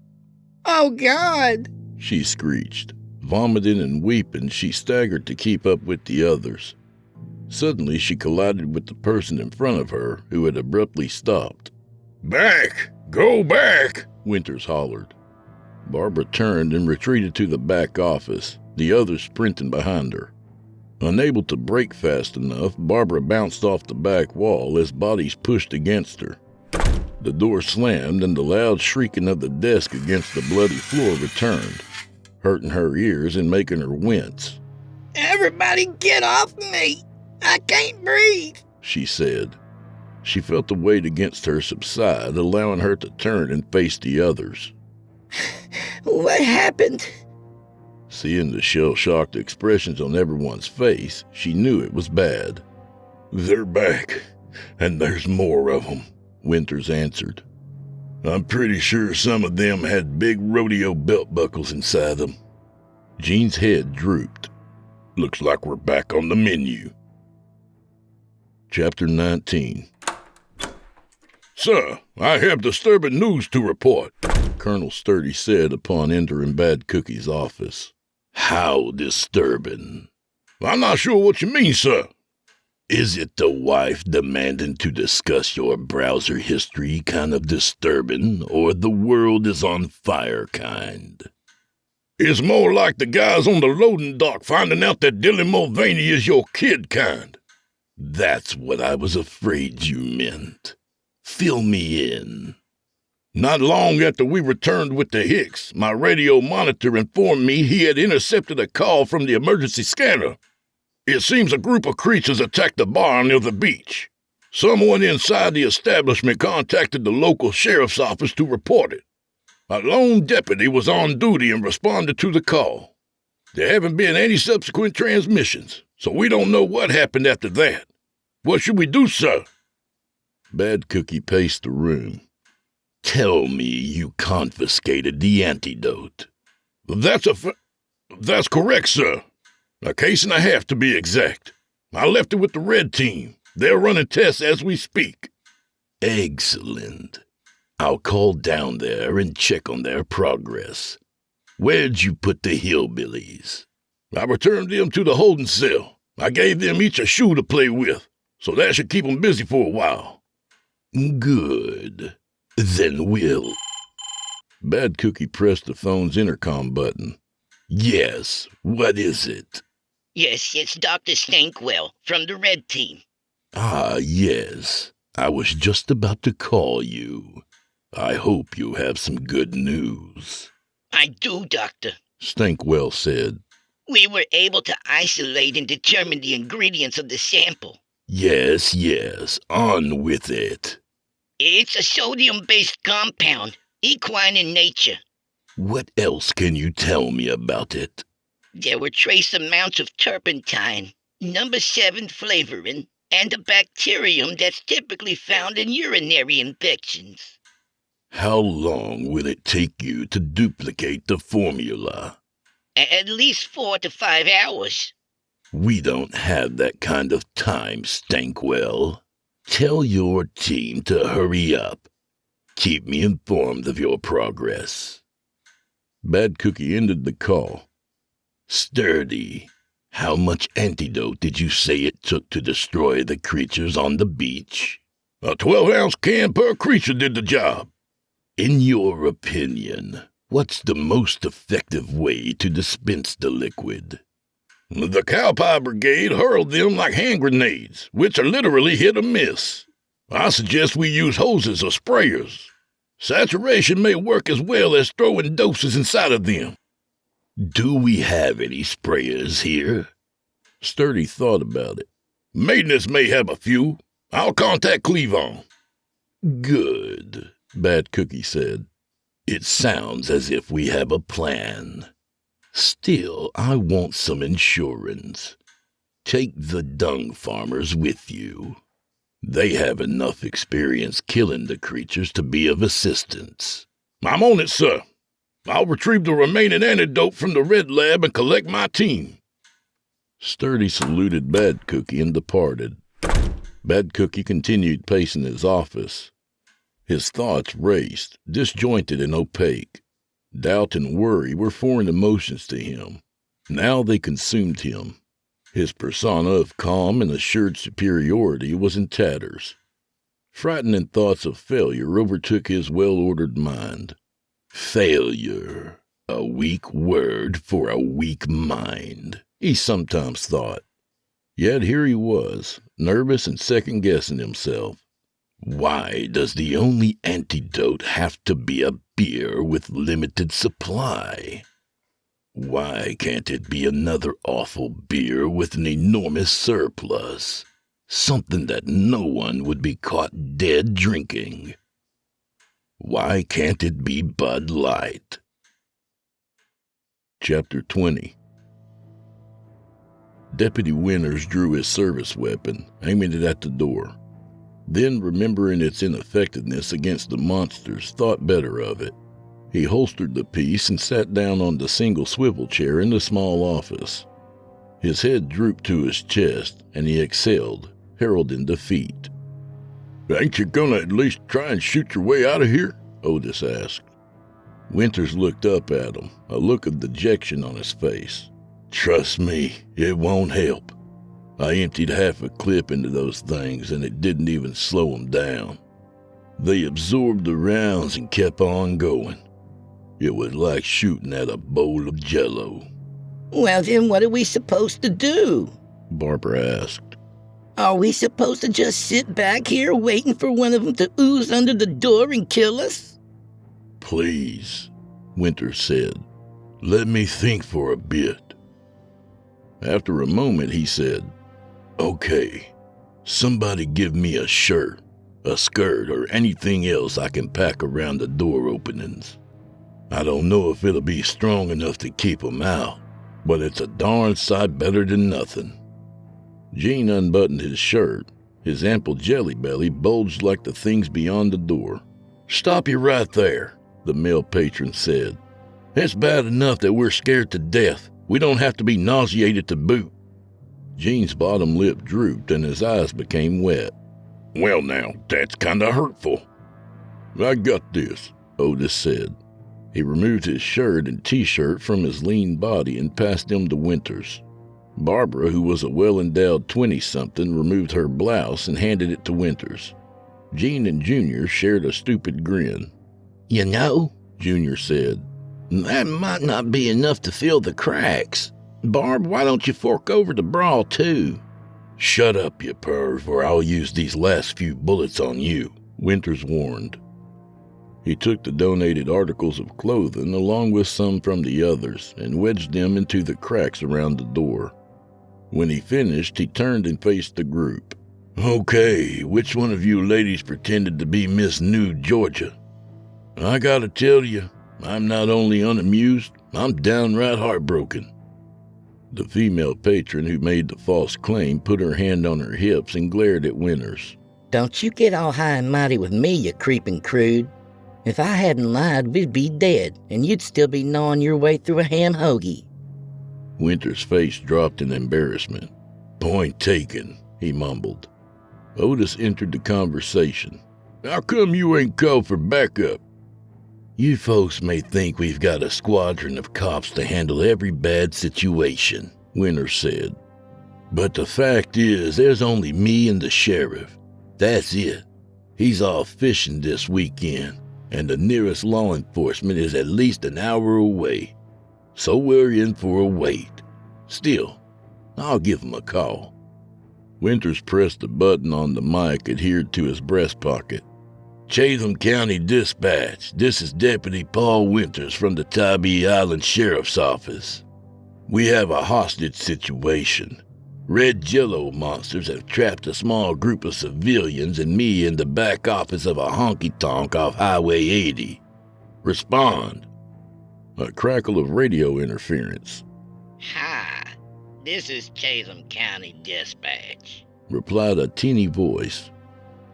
F: Oh, God,
C: she screeched. Vomiting and weeping, she staggered to keep up with the others. Suddenly, she collided with the person in front of her, who had abruptly stopped.
D: Back! Go back!
C: Winters hollered. Barbara turned and retreated to the back office, the others sprinting behind her. Unable to brake fast enough, Barbara bounced off the back wall as bodies pushed against her. The door slammed and the loud shrieking of the desk against the bloody floor returned, hurting her ears and making her wince.
F: Everybody get off me! I can't breathe,
C: she said. She felt the weight against her subside, allowing her to turn and face the others.
F: What happened?
C: Seeing the shell-shocked expressions on everyone's face, she knew it was bad.
D: They're back, and there's more of them,
C: Winters answered.
D: I'm pretty sure some of them had big rodeo belt buckles inside them.
C: Gene's head drooped.
D: Looks like we're back on the menu.
C: Chapter 19.
D: Sir, I have disturbing news to report,
C: Colonel Sturdy said upon entering Bad Cookie's office.
A: How disturbing?
D: I'm not sure what you mean, sir.
A: Is it the wife demanding to discuss your browser history kind of disturbing, or the world is on fire kind?
D: It's more like the guys on the loading dock finding out that Dilly Mulvaney is your kid kind.
A: That's what I was afraid you meant. Fill me in.
D: Not long after we returned with the Hicks, my radio monitor informed me he had intercepted a call from the emergency scanner. It seems a group of creatures attacked the bar near the beach. Someone inside the establishment contacted the local sheriff's office to report it. A lone deputy was on duty and responded to the call. There haven't been any subsequent transmissions, so we don't know what happened after that. What should we do, sir?
C: Bad Cookie paced the room.
A: Tell me you confiscated the antidote.
D: That's correct, sir. A case and a half to be exact. I left it with the red team. They're running tests as we speak.
A: Excellent. I'll call down there and check on their progress. Where'd you put the hillbillies?
D: I returned them to the holding cell. I gave them each a shoe to play with, so that should keep them busy for a while.
A: Good. Then we'll...
C: Bad Cookie pressed the phone's intercom button.
A: Yes, what is it?
F: Yes, it's Dr. Stankwell from the Red Team.
A: Ah, yes. I was just about to call you. I hope you have some good news.
F: I do, Doctor.
C: Stankwell said.
F: We were able to isolate and determine the ingredients of the sample.
A: Yes, on with it.
F: It's a sodium-based compound, equine in nature.
A: What else can you tell me about it?
F: There were trace amounts of turpentine, number 7 flavoring, and a bacterium that's typically found in urinary infections.
A: How long will it take you to duplicate the formula?
F: At least 4 to 5 hours.
A: We don't have that kind of time, Stankwell. Tell your team to hurry up. Keep me informed of your progress.
C: Bad Cookie ended the call.
A: Sturdy, how much antidote did you say it took to destroy the creatures on the beach?
D: A 12-ounce can per creature did the job.
A: In your opinion, what's the most effective way to dispense the liquid?
D: The Cowpie Brigade hurled them like hand grenades, which are literally hit or miss. I suggest we use hoses or sprayers. Saturation may work as well as throwing doses inside of them.
A: Do we have any sprayers here?
C: Sturdy thought about it.
D: Maintenance may have a few. I'll contact Cleavon.
A: Good,
C: Bad Cookie said.
A: It sounds as if we have a plan. Still, I want some insurance. Take the dung farmers with you. They have enough experience killing the creatures to be of assistance.
D: I'm on it, sir. I'll retrieve the remaining antidote from the Red Lab and collect my team.
C: Sturdy saluted Bad Cookie and departed. Bad Cookie continued pacing his office. His thoughts raced, disjointed and opaque. Doubt and worry were foreign emotions to him. Now they consumed him. His persona of calm and assured superiority was in tatters. Frightening thoughts of failure overtook his well-ordered mind. Failure, a weak word for a weak mind, he sometimes thought. Yet here he was, nervous and second-guessing himself. Why does the only antidote have to be a beer with limited supply? Why can't it be another awful beer with an enormous surplus? Something that no one would be caught dead drinking. Why can't it be Bud Light? Chapter 20. Deputy Winters drew his service weapon, aiming it at the door. Then, remembering its ineffectiveness against the monsters, thought better of it. He holstered the piece and sat down on the single swivel chair in the small office. His head drooped to his chest, and he exhaled, heralding defeat.
D: Ain't you gonna at least try and shoot your way out of here?
C: Otis asked. Winters looked up at him, a look of dejection on his face. Trust me, it won't help. I emptied half a clip into those things, and it didn't even slow them down. They absorbed the rounds and kept on going. It was like shooting at a bowl of Jell-O.
F: Well, then what are we supposed to do?
C: Barbara asked.
F: Are we supposed to just sit back here waiting for one of them to ooze under the door and kill us?
C: Please, Winters said. Let me think for a bit. After a moment, he said, Okay, somebody give me a shirt, a skirt, or anything else I can pack around the door openings. I don't know if it'll be strong enough to keep 'em out, but it's a darn sight better than nothing. Gene unbuttoned his shirt. His ample jelly belly bulged like the things beyond the door. Stop you right there, the male patron said. It's bad enough that we're scared to death. We don't have to be nauseated to boot. Gene's bottom lip drooped and his eyes became wet.
D: Well now, that's kinda hurtful.
C: I got this, Otis said. He removed his shirt and t-shirt from his lean body and passed them to Winters. Barbara, who was a well-endowed 20-something, removed her blouse and handed it to Winters. Gene and Junior shared a stupid grin.
F: You know,
C: Junior said,
F: that might not be enough to fill the cracks. Barb, why don't you fork over the bra, too?
C: Shut up, you perv, or I'll use these last few bullets on you, Winters warned. He took the donated articles of clothing along with some from the others and wedged them into the cracks around the door. When he finished, he turned and faced the group. Okay, which one of you ladies pretended to be Miss New Georgia? I gotta tell you, I'm not only unamused, I'm downright heartbroken. The female patron who made the false claim put her hand on her hips and glared at Winters.
F: Don't you get all high and mighty with me, you creeping crude. If I hadn't lied, we'd be dead, and you'd still be gnawing your way through a ham hoagie.
C: Winters' face dropped in embarrassment. Point taken, he mumbled. Otis entered the conversation.
D: How come you ain't called for backup?
C: You folks may think we've got a squadron of cops to handle every bad situation, Winters said. But the fact is, there's only me and the sheriff. That's it. He's off fishing this weekend, and the nearest law enforcement is at least an hour away. So we're in for a wait. Still, I'll give him a call. Winters pressed the button on the mic adhered to his breast pocket. Chatham County Dispatch, this is Deputy Paul Winters from the Tybee Island Sheriff's Office. We have a hostage situation. Red Jell-O monsters have trapped a small group of civilians and me in the back office of a honky-tonk off Highway 80. Respond. A crackle of radio interference.
G: Hi, this is Chatham County Dispatch,
C: Replied a teeny voice.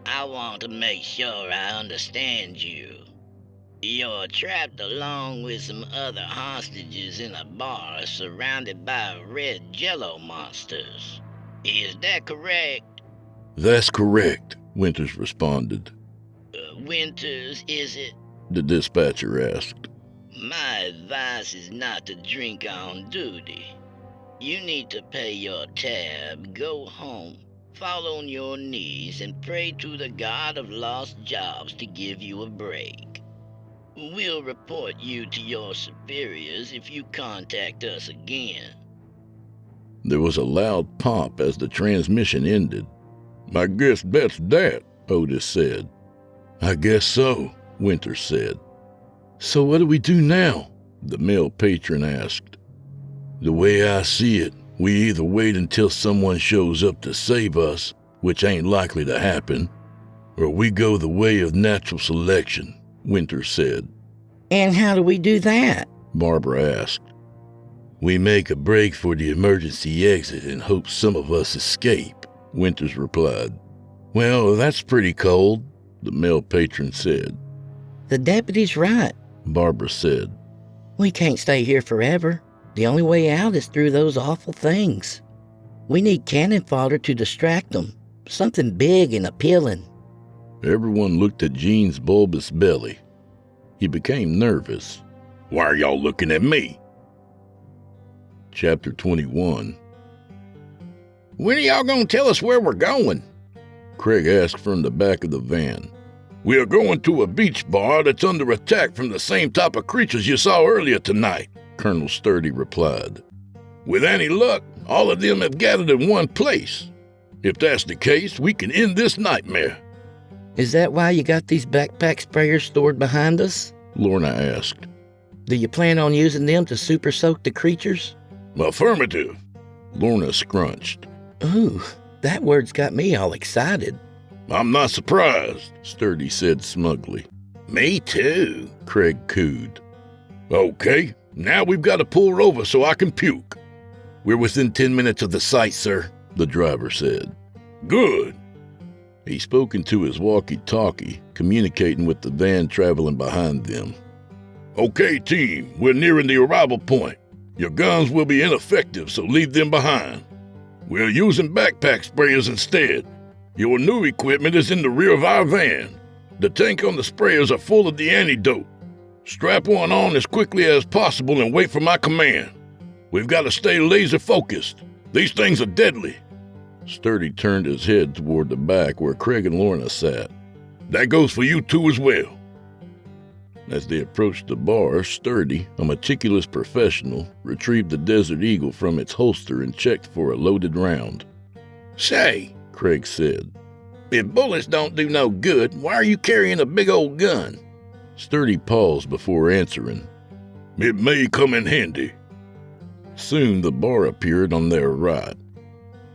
G: I want to make sure I understand you. You're trapped along with some other hostages in a bar surrounded by red Jell-O monsters. Is that correct?
C: That's correct, Winters responded.
G: Winters, is it?
C: The dispatcher asked.
G: My advice is not to drink on duty. You need to pay your tab, go home, Fall on your knees and pray to the god of lost jobs to give you a break. We'll report you to your superiors if you contact us again.
C: There was a loud pop as the transmission ended.
D: I guess that's that,
C: Otis said.
D: I guess so,
C: Winter said.
D: So what do we do now?
C: The male patron asked.
D: The way I see it, we either wait until someone shows up to save us, which ain't likely to happen, or we go the way of natural selection,
C: Winter said.
F: And how do we do that?
C: Barbara asked.
D: We make a break for the emergency exit and hope some of us escape,
C: Winters replied.
D: Well, that's pretty cold,
C: the male patron said.
F: The deputy's right,
C: Barbara said.
F: We can't stay here forever. The only way out is through those awful things. We need cannon fodder to distract them. Something big and appealing.
C: Everyone looked at Gene's bulbous belly. He became nervous.
D: Why are y'all looking at me?
C: Chapter 21.
E: When are y'all gonna tell us where we're going?
C: Craig asked from the back of the van.
D: We are going to a beach bar that's under attack from the same type of creatures you saw earlier tonight,
C: Colonel Sturdy replied.
D: With any luck, all of them have gathered in one place. If that's the case, we can end this nightmare.
F: Is that why you got these backpack sprayers stored behind us?
C: Lorna asked.
F: Do you plan on using them to super soak the creatures?
D: Affirmative.
C: Lorna scrunched.
F: Ooh, that word's got me all excited.
D: I'm not surprised,
C: Sturdy said smugly.
G: Me too,
C: Craig cooed.
D: Okay, now we've got to pull her over so I can puke.
C: We're within 10 minutes of the site, sir, the driver said.
D: Good.
C: He spoke into his walkie-talkie, communicating with the van traveling behind them.
D: Okay, team, we're nearing the arrival point. Your guns will be ineffective, so leave them behind. We're using backpack sprayers instead. Your new equipment is in the rear of our van. The tank on the sprayers are full of the antidote. Strap one on as quickly as possible and wait for my command. We've got to stay laser focused. These things are deadly.
C: Sturdy turned his head toward the back where Craig and Lorna sat.
D: That goes for you two as well.
C: As they approached the bar, Sturdy, a meticulous professional, retrieved the Desert Eagle from its holster and checked for a loaded round.
E: Say,
C: Craig said.
E: If bullets don't do no good, why are you carrying a big old gun?
C: Sturdy paused before answering.
D: It may come in handy.
C: Soon the bar appeared on their right.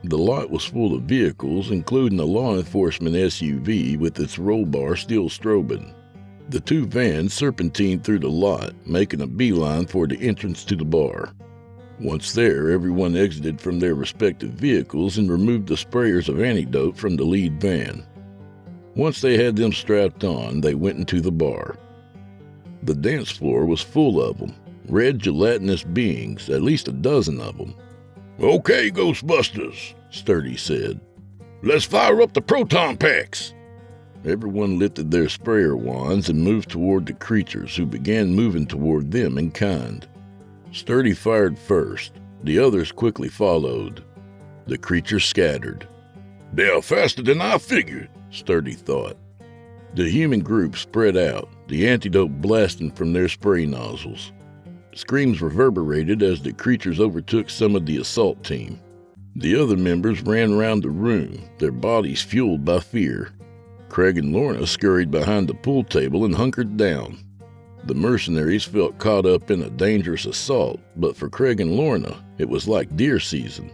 C: The lot was full of vehicles, including a law enforcement SUV with its roll bar still strobing. The two vans serpentined through the lot, making a beeline for the entrance to the bar. Once there, everyone exited from their respective vehicles and removed the sprayers of antidote from the lead van. Once they had them strapped on, they went into the bar. The dance floor was full of them, red gelatinous beings, at least a dozen of them.
D: Okay, Ghostbusters,
C: Sturdy said.
D: Let's fire up the proton packs.
C: Everyone lifted their sprayer wands and moved toward the creatures, who began moving toward them in kind. Sturdy fired first. The others quickly followed. The creatures scattered.
D: They are faster than I figured,
C: Sturdy thought. The human group spread out, the antidote blasting from their spray nozzles. Screams reverberated as the creatures overtook some of the assault team. The other members ran around the room, their bodies fueled by fear. Craig and Lorna scurried behind the pool table and hunkered down. The mercenaries felt caught up in a dangerous assault, but for Craig and Lorna, it was like deer season.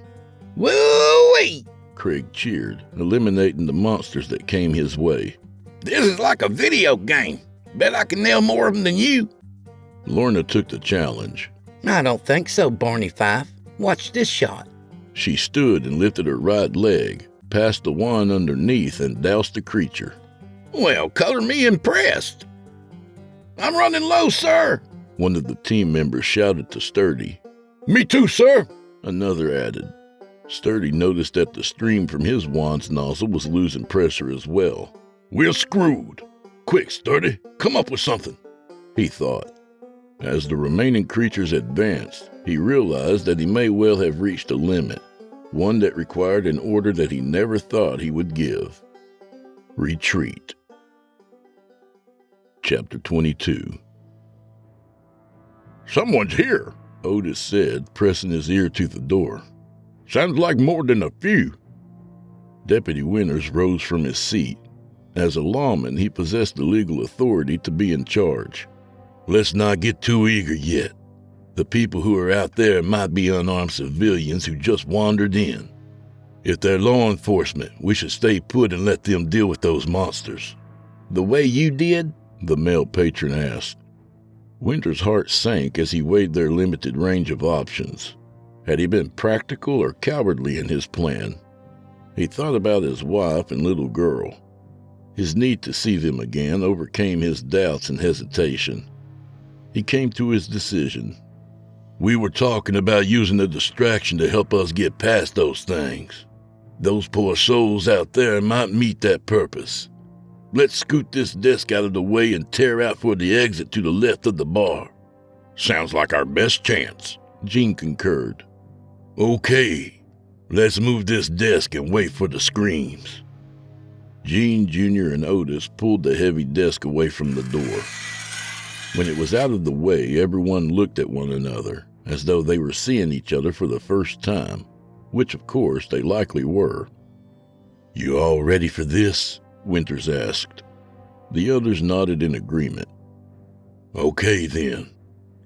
E: Woo-wee!
C: Craig cheered, eliminating the monsters that came his way.
E: This is like a video game. Bet I can nail more of them than you.
C: Lorna took the challenge.
F: I don't think so, Barney Fife. Watch this shot.
C: She stood and lifted her right leg, passed the wand underneath, and doused the creature.
E: Well, color me impressed. I'm running low, sir,
C: one of the team members shouted to Sturdy.
D: Me too, sir,
C: another added. Sturdy noticed that the stream from his wand's nozzle was losing pressure as well.
D: We're screwed. Quick, Sturdy, come up with something,
C: he thought. As the remaining creatures advanced, he realized that he may well have reached a limit. one that required an order that he never thought he would give. Retreat. Chapter 22.
D: Someone's here,
C: Otis said, pressing his ear to the door.
D: Sounds like more than a few.
C: Deputy Winters rose from his seat. As a lawman, he possessed the legal authority to be in charge. Let's not get too eager yet. The people who are out there might be unarmed civilians who just wandered in. If they're law enforcement, we should stay put and let them deal with those monsters.
E: The way you did?
C: The male patron asked. Winter's heart sank as he weighed their limited range of options. Had he been practical or cowardly in his plan? He thought about his wife and little girl. His need to see them again overcame his doubts and hesitation. He came to his decision. We were talking about using a distraction to help us get past those things. Those poor souls out there might meet that purpose. Let's scoot this desk out of the way and tear out for the exit to the left of the bar.
D: Sounds like our best chance,
C: Gene concurred. Okay, let's move this desk and wait for the screams. Gene, Jr., and Otis pulled the heavy desk away from the door. When it was out of the way, everyone looked at one another, as though they were seeing each other for the first time, which of course they likely were. You all ready for this? Winters asked. The others nodded in agreement. Okay then,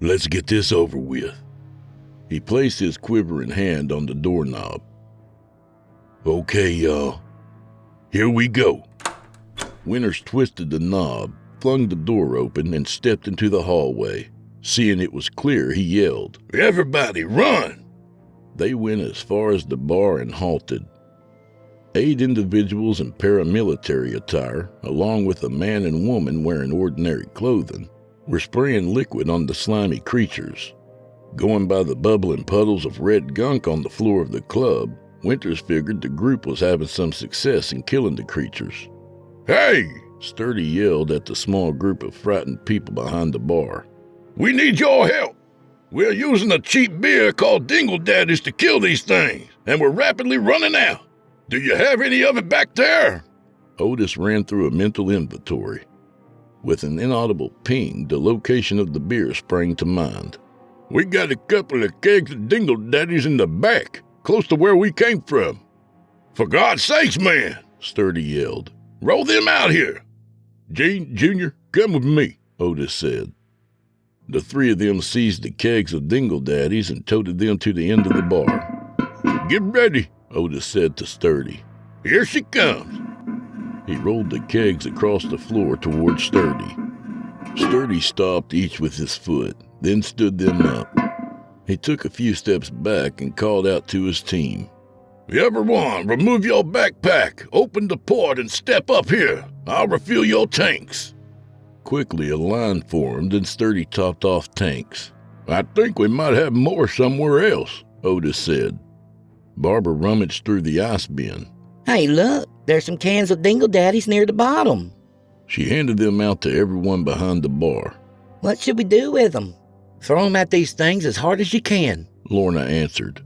C: let's get this over with. He placed his quivering hand on the doorknob. Okay, y'all. Here we go. Winters twisted the knob, flung the door open, and stepped into the hallway. Seeing it was clear, he yelled,
D: Everybody, run!
C: They went as far as the bar and halted. 8 individuals in paramilitary attire, along with a man and woman wearing ordinary clothing, were spraying liquid on the slimy creatures. Going by the bubbling puddles of red gunk on the floor of the club, Winters figured the group was having some success in killing the creatures.
D: Hey!
C: Sturdy yelled at the small group of frightened people behind the bar.
D: We need your help! We're using a cheap beer called Dingle Daddies to kill these things, and we're rapidly running out. Do you have any of it back there?
C: Otis ran through a mental inventory. With an inaudible ping, the location of the beer sprang to mind.
D: We got a couple of kegs of Dingle Daddies in the back, close to where we came from. For God's sakes, man,
C: Sturdy yelled.
D: Roll them out here.
C: Gene, Jr., come with me, Otis said. The 3 of them seized the kegs of Dingle Daddies and toted them to the end of the bar.
D: Get ready,
C: Otis said to Sturdy.
D: Here she comes.
C: He rolled the kegs across the floor toward Sturdy. Sturdy stopped each with his foot, then stood them up. He took a few steps back and called out to his team.
D: Everyone, remove your backpack, open the port, and step up here. I'll refill your tanks.
C: Quickly, a line formed and Sturdy topped off tanks.
D: I think we might have more somewhere else,
C: Otis said. Barbara rummaged through the ice bin.
F: Hey, look, there's some cans of Dingle Daddies near the bottom.
C: She handed them out to everyone behind the bar.
F: What should we do with them? Throw them at these things as hard as you can,
C: Lorna answered.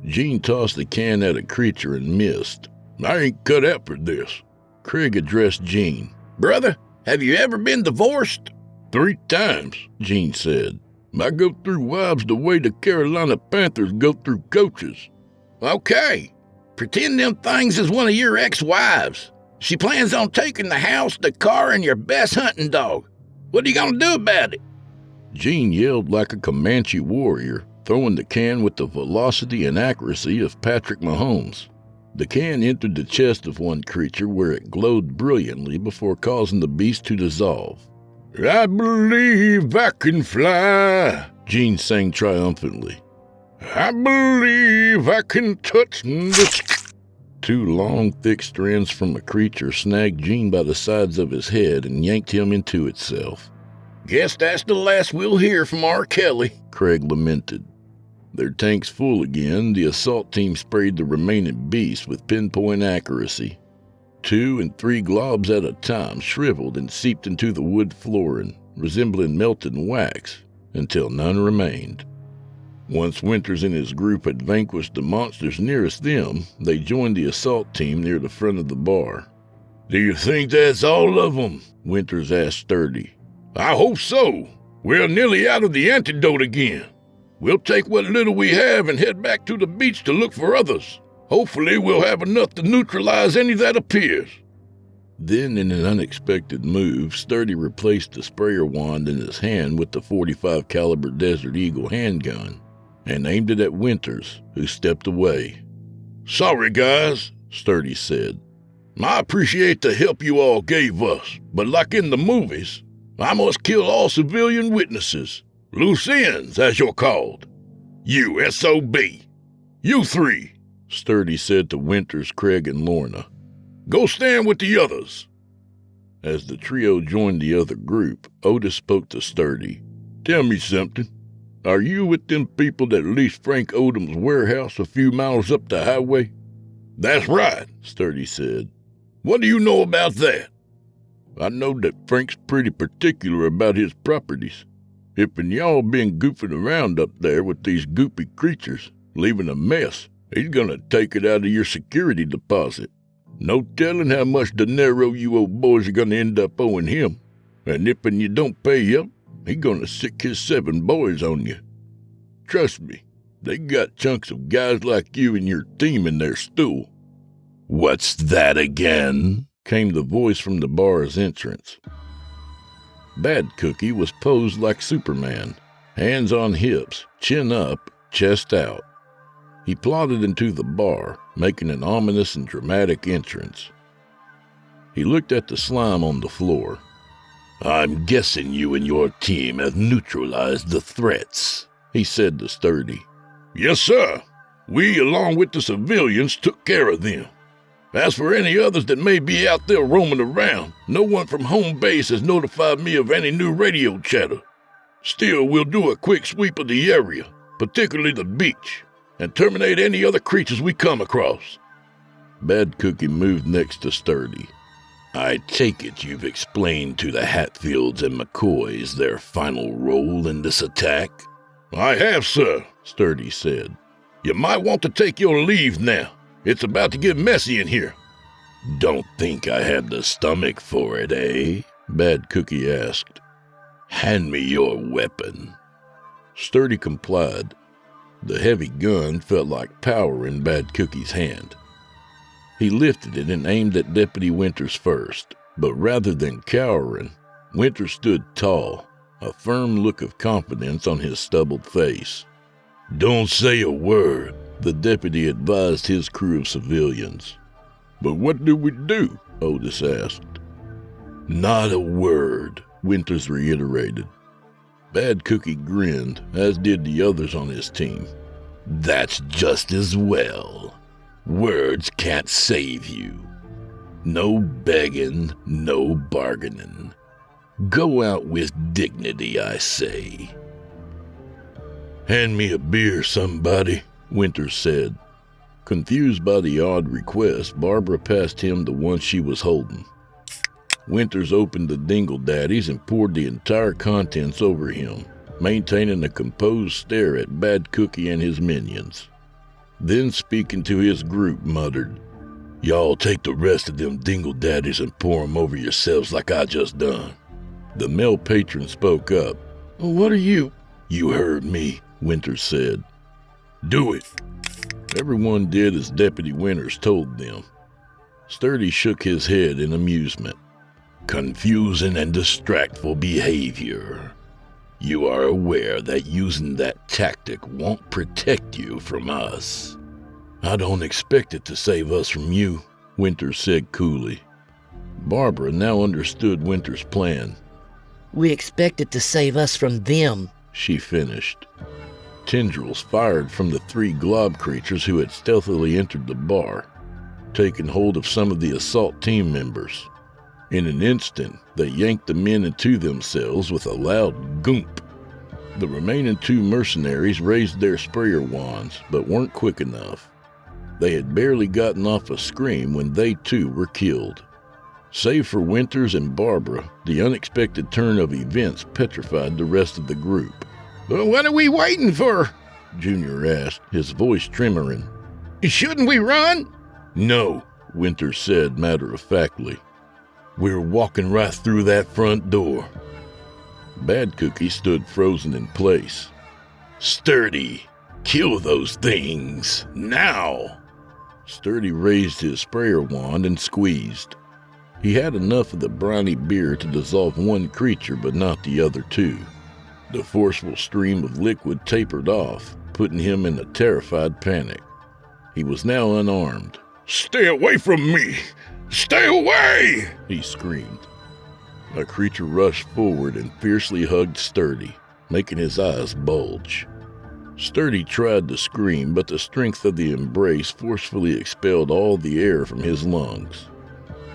C: Gene tossed the can at a creature and missed.
D: I ain't cut out for this.
C: Craig addressed Gene.
D: Brother, have you ever been divorced?
C: 3 times, Gene said. I go through wives the way the Carolina Panthers go through coaches.
D: Okay. Pretend them things is one of your ex-wives. She plans on taking the house, the car, and your best hunting dog. What are you gonna do about it?
C: Gene yelled like a Comanche warrior, throwing the can with the velocity and accuracy of Patrick Mahomes. The can entered the chest of one creature where it glowed brilliantly before causing the beast to dissolve.
D: I believe I can fly,
C: Gene sang triumphantly.
D: I believe I can touch the...
C: 2 long, thick strands from a creature snagged Gene by the sides of his head and yanked him into itself.
D: Guess that's the last we'll hear from R. Kelly,
C: Craig lamented. Their tanks full again, the assault team sprayed the remaining beasts with pinpoint accuracy. 2 and 3 globs at a time shriveled and seeped into the wood flooring, resembling melted wax, until none remained. Once Winters and his group had vanquished the monsters nearest them, they joined the assault team near the front of the bar.
D: Do you think that's all of them?
C: Winters asked Sturdy.
D: I hope so. We're nearly out of the antidote again. We'll take what little we have and head back to the beach to look for others. Hopefully we'll have enough to neutralize any that appears.
C: Then, in an unexpected move, Sturdy replaced the sprayer wand in his hand with the .45 caliber Desert Eagle handgun and aimed it at Winters, who stepped away.
D: Sorry, guys,
C: Sturdy said.
D: I appreciate the help you all gave us, but like in the movies, I must kill all civilian witnesses. Loose ends, as you're called. You SOB. You three,
C: Sturdy said to Winters, Craig, and Lorna.
D: Go stand with the others.
C: As the trio joined the other group, Otis spoke to Sturdy.
D: Tell me something. Are you with them people that leased Frank Odom's warehouse a few miles up the highway? That's right,
C: Sturdy said.
D: What do you know about that?
C: I know that Frank's pretty particular about his properties. If y'all been goofing around up there with these goopy creatures, leaving a mess, he's gonna take it out of your security deposit. No telling how much dinero you old boys are gonna end up owing him. And if you don't pay up, he's gonna sick his 7 boys on you. Trust me, they got chunks of guys like you and your team in their stool.
A: What's that again?
C: Came the voice from the bar's entrance. Bad Cookie was posed like Superman, hands on hips, chin up, chest out. He plodded into the bar, making an ominous and dramatic entrance. He looked at the slime on the floor.
A: I'm guessing you and your team have neutralized the threats,
C: he said to Sturdy.
D: Yes, sir. We, along with the civilians, took care of them. As for any others that may be out there roaming around, no one from home base has notified me of any new radio chatter. Still, we'll do a quick sweep of the area, particularly the beach, and terminate any other creatures we come across.
C: Bad Cookie moved next to Sturdy.
A: I take it you've explained to the Hatfields and McCoys their final role in this attack?
D: I have, sir,
C: Sturdy said.
D: You might want to take your leave now. It's about to get messy in here.
A: Don't think I have the stomach for it, eh?
C: Bad Cookie asked.
A: Hand me your weapon.
C: Sturdy complied. The heavy gun felt like power in Bad Cookie's hand. He lifted it and aimed at Deputy Winters first, but rather than cowering, Winters stood tall, a firm look of confidence on his stubbled face.
A: Don't say a word,
C: the deputy advised his crew of civilians.
D: But what do we do?
C: Otis asked.
A: Not a word,
C: Winters reiterated. Bad Cookie grinned, as did the others on his team.
A: That's just as well. Words can't save you. No begging, no bargaining. Go out with dignity, I say.
D: Hand me a beer, somebody,
C: Winters said. Confused by the odd request, Barbara passed him the one she was holding. Winters opened the dingle daddies and poured the entire contents over him, maintaining a composed stare at Bad Cookie and his minions. Then, speaking to his group, muttered,
A: Y'all take the rest of them dingle daddies and pour 'em over yourselves like I just done.
C: The male patron spoke up.
D: What are you?
A: You heard me,
C: Winters said.
D: Do it.
C: Everyone did as Deputy Winters told them. Sturdy shook his head in amusement.
A: Confusing and distractful behavior. You are aware that using that tactic won't protect you from us.
C: I don't expect it to save us from you, Winters said coolly. Barbara now understood Winters' plan.
F: We expect it to save us from them,
C: she finished. Tendrils fired from the 3 glob creatures who had stealthily entered the bar, taking hold of some of the assault team members. In an instant, they yanked the men into themselves with a loud goomp. The remaining 2 mercenaries raised their sprayer wands, but weren't quick enough. They had barely gotten off a scream when they too were killed. Save for Winters and Barbara, the unexpected turn of events petrified the rest of the group.
D: What are we waiting for?
C: Junior asked, his voice tremoring.
D: Shouldn't we run?
C: No, Winters said matter-of-factly. We're walking right through that front door. Bad Cookie stood frozen in place.
A: Sturdy, kill those things, now!
C: Sturdy raised his sprayer wand and squeezed. He had enough of the briny beer to dissolve one creature, but not the other two. The forceful stream of liquid tapered off, putting him in a terrified panic. He was now unarmed.
D: Stay away from me! Stay away!
C: He screamed. A creature rushed forward and fiercely hugged Sturdy, making his eyes bulge. Sturdy tried to scream, but the strength of the embrace forcefully expelled all the air from his lungs.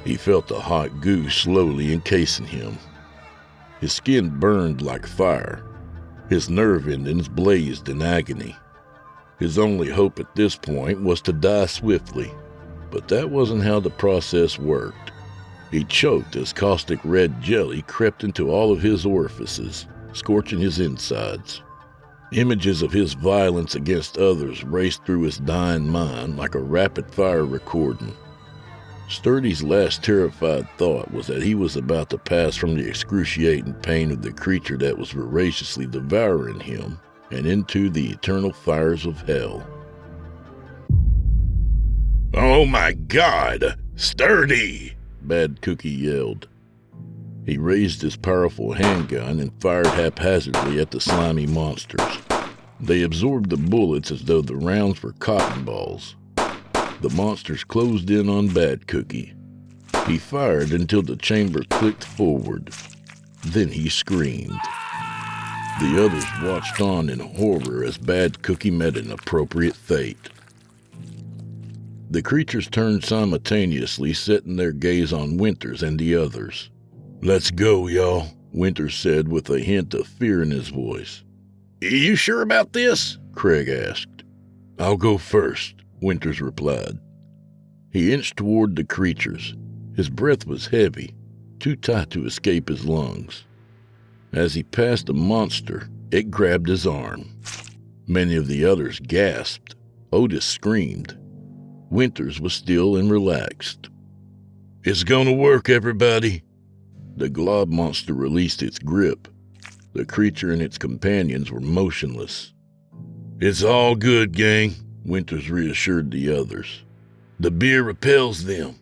C: He felt the hot goo slowly encasing him. His skin burned like fire. His nerve endings blazed in agony. His only hope at this point was to die swiftly, but that wasn't how the process worked. He choked as caustic red jelly crept into all of his orifices, scorching his insides. Images of his violence against others raced through his dying mind like a rapid-fire recording. Sturdy's last terrified thought was that he was about to pass from the excruciating pain of the creature that was voraciously devouring him and into the eternal fires of hell.
A: Oh my God! Sturdy!
C: Bad Cookie yelled. He raised his powerful handgun and fired haphazardly at the slimy monsters. They absorbed the bullets as though the rounds were cotton balls. The monsters closed in on Bad Cookie. He fired until the chamber clicked forward. Then he screamed. The others watched on in horror as Bad Cookie met an appropriate fate. The creatures turned simultaneously, setting their gaze on Winters and the others.
A: Let's go, y'all,
C: Winters said with a hint of fear in his voice.
A: You sure about this?
C: Craig asked. I'll go first, Winters replied. He inched toward the creatures. His breath was heavy, too tight to escape his lungs. As he passed a monster, it grabbed his arm. Many of the others gasped. Otis screamed. Winters was still and relaxed.
A: It's gonna work, everybody.
C: The glob monster released its grip. The creature and its companions were motionless.
A: It's all good, gang,
C: Winters reassured the others.
A: The beer repels them.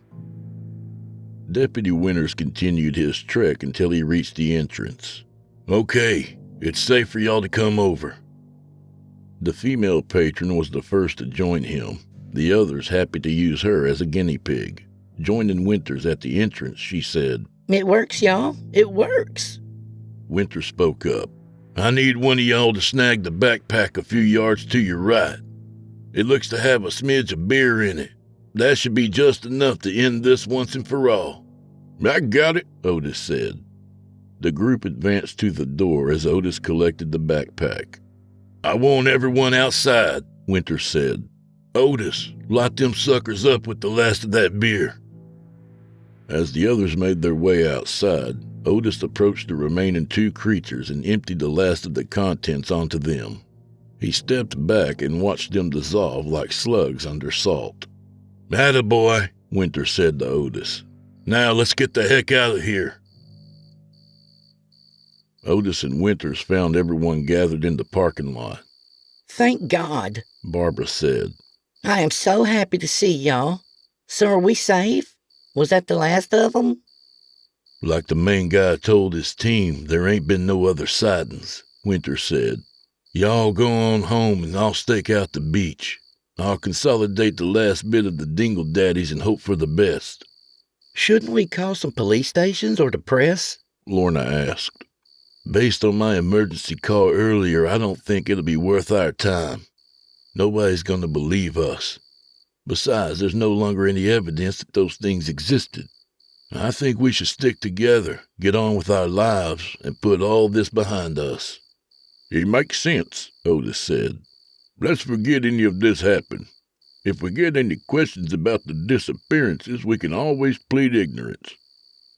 C: Deputy Winters continued his trek until he reached the entrance.
A: Okay, it's safe for y'all to come over.
C: The female patron was the first to join him, the others happy to use her as a guinea pig. Joining Winters at the entrance, she said,
F: It works, y'all. It works.
C: Winters spoke up.
A: I need one of y'all to snag the backpack a few yards to your right. It looks to have a smidge of beer in it. That should be just enough to end this once and for all.
D: I got it,
C: Otis said. The group advanced to the door as Otis collected the backpack.
A: I want everyone outside,
C: Winters said.
A: Otis, light them suckers up with the last of that beer.
C: As the others made their way outside, Otis approached the remaining two creatures and emptied the last of the contents onto them. He stepped back and watched them dissolve like slugs under salt.
A: Attaboy,
C: Winters said to Otis.
A: Now let's get the heck out of here.
C: Otis and Winters found everyone gathered in the parking lot.
F: Thank God,
C: Barbara said.
F: I am so happy to see y'all. So are we safe? Was that the last of them?
A: Like the main guy told his team, there ain't been no other sightings, Winters said. Y'all go on home and I'll stake out the beach. I'll consolidate the last bit of the dingle daddies and hope for the best.
F: Shouldn't we call some police stations or the press?
C: Lorna asked.
A: Based on my emergency call earlier, I don't think it'll be worth our time. Nobody's going to believe us. Besides, there's no longer any evidence that those things existed. I think we should stick together, get on with our lives, and put all this behind us.
C: It makes sense, Otis said.
D: Let's forget any of this happened. If we get any questions about the disappearances, we can always plead ignorance.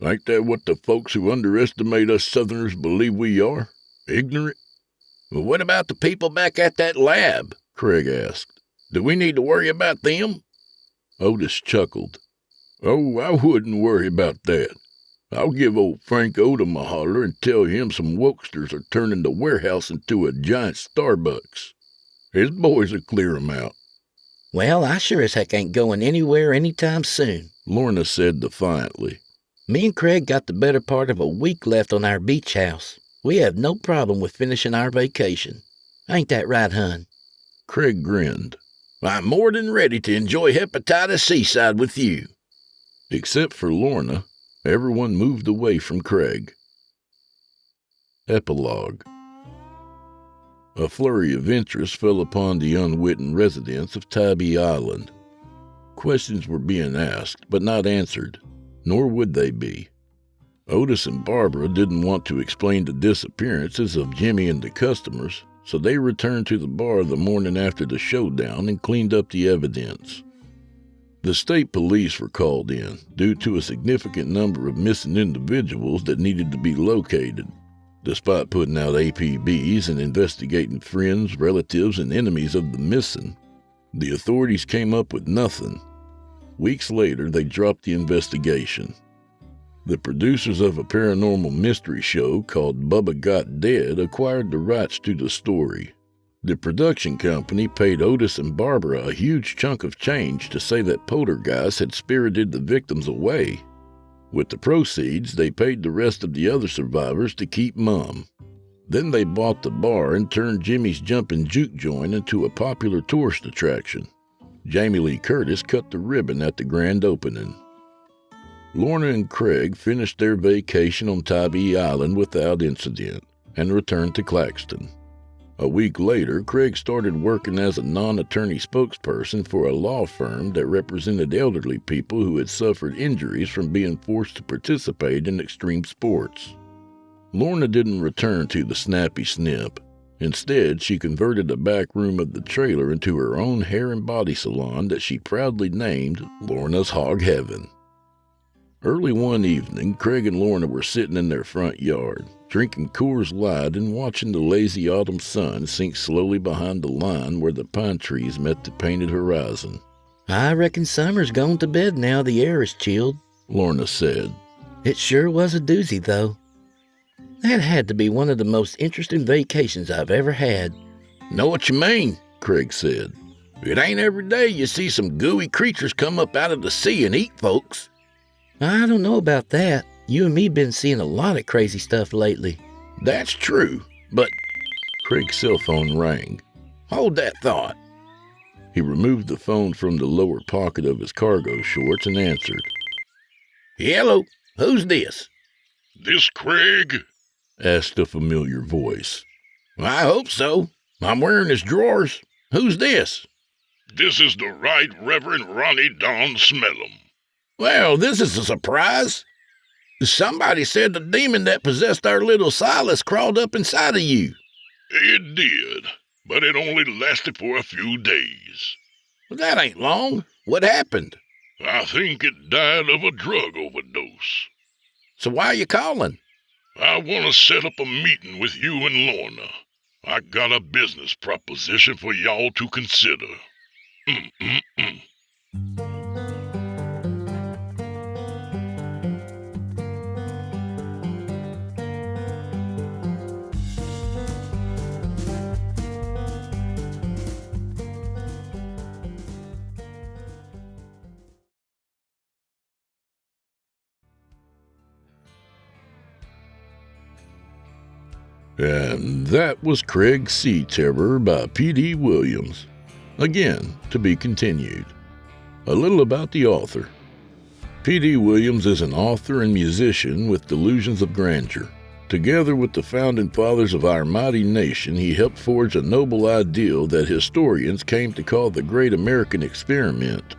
D: Ain't that what the folks who underestimate us Southerners believe we are? Ignorant?
C: Well, what about the people back at that lab? Craig asked. Do we need to worry about them? Otis chuckled. Oh, I wouldn't worry about that. I'll give old Frank Odom a holler and tell him some wokesters are turning the warehouse into a giant Starbucks. His boys will clear 'em out.
F: Well, I sure as heck ain't going anywhere anytime soon,
C: Lorna said defiantly.
F: Me and Craig got the better part of a week left on our beach house. We have no problem with finishing our vacation. Ain't that right, hun?
C: Craig grinned. I'm more than ready to enjoy hepatitis seaside with you. Except for Lorna, everyone moved away from Craig. Epilogue. A flurry of interest fell upon the unwitting residents of Tybee Island. Questions were being asked, but not answered, nor would they be. Otis and Barbara didn't want to explain the disappearances of Jimmy and the customers, so they returned to the bar the morning after the showdown and cleaned up the evidence. The state police were called in due to a significant number of missing individuals that needed to be located. Despite putting out APBs and investigating friends, relatives, and enemies of the missing, the authorities came up with nothing. Weeks later, they dropped the investigation. The producers of a paranormal mystery show called Bubba Got Dead acquired the rights to the story. The production company paid Otis and Barbara a huge chunk of change to say that poltergeists had spirited the victims away. With the proceeds, they paid the rest of the other survivors to keep mum. Then they bought the bar and turned Jimmy's Jumpin' Juke Joint into a popular tourist attraction. Jamie Lee Curtis cut the ribbon at the grand opening. Lorna and Craig finished their vacation on Tybee Island without incident and returned to Claxton. A week later, Craig started working as a non-attorney spokesperson for a law firm that represented elderly people who had suffered injuries from being forced to participate in extreme sports. Lorna didn't return to the Snappy Snip. Instead, she converted the back room of the trailer into her own hair and body salon that she proudly named Lorna's Hog Heaven. Early one evening, Craig and Lorna were sitting in their front yard, drinking Coors Light and watching the lazy autumn sun sink slowly behind the line where the pine trees met the painted horizon.
F: I reckon summer's gone to bed now the air is chilled,
C: Lorna said.
F: It sure was a doozy, though. That had to be one of the most interesting vacations I've ever had.
C: Know what you mean, Craig said. It ain't every day you see some gooey creatures come up out of the sea and eat folks.
F: I don't know about that. You and me been seeing a lot of crazy stuff lately.
C: That's true, but... Craig's cell phone rang. Hold that thought. He removed the phone from the lower pocket of his cargo shorts and answered. Hello, who's this?
D: This Craig?
C: Asked a familiar voice. I hope so. I'm wearing his drawers. Who's this?
D: This is the Right Reverend Ronnie Don Smellum.
C: Well, this is a surprise. Somebody said the demon that possessed our little Silas crawled up inside of you.
D: It did, but it only lasted for a few days.
C: Well, that ain't long. What happened?
D: I think it died of a drug overdose.
C: So why are you calling?
D: I want to set up a meeting with you and Lorna. I got a business proposition for y'all to consider.
C: And that was Craig's Sea Terror by P.D. Williams. Again, to be continued. A little about the author. P.D. Williams is an author and musician with delusions of grandeur. Together with the founding fathers of our mighty nation, he helped forge a noble ideal that historians came to call the Great American Experiment.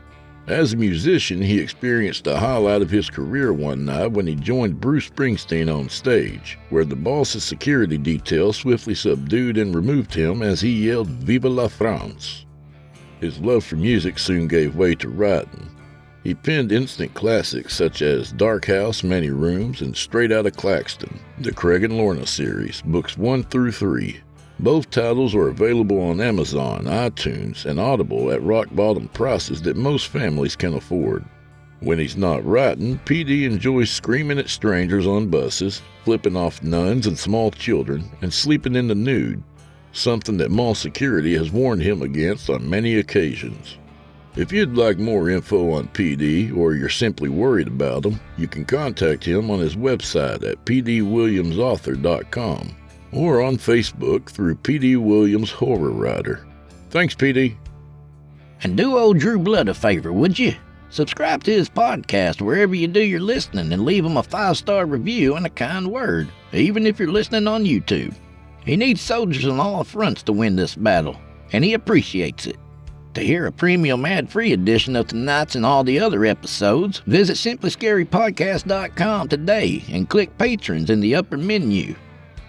C: As a musician, he experienced the highlight of his career one night when he joined Bruce Springsteen on stage, where the boss's security detail swiftly subdued and removed him as he yelled "Vive la France!" His love for music soon gave way to writing. He penned instant classics such as Dark House, Many Rooms, and Straight Outta Claxton, the Craig and Lorna series, books 1 through 3.
D: Both titles are available on Amazon, iTunes, and Audible at rock-bottom prices that most families can afford. When he's not writing, PD enjoys screaming at strangers on buses, flipping off nuns and small children, and sleeping in the nude, something that mall security has warned him against on many occasions. If you'd like more info on PD, or you're simply worried about him, you can contact him on his website at pdwilliamsauthor.com or on Facebook through PD Williams Horror Writer. Thanks, PD.
E: And do old Drew Blood a favor, would you? Subscribe to his podcast wherever you do your listening and leave him a 5-star review and a kind word, even if you're listening on YouTube. He needs soldiers on all fronts to win this battle, and he appreciates it. To hear a premium ad-free edition of tonight's and all the other episodes, visit simplyscarypodcast.com today and click Patrons in the upper menu.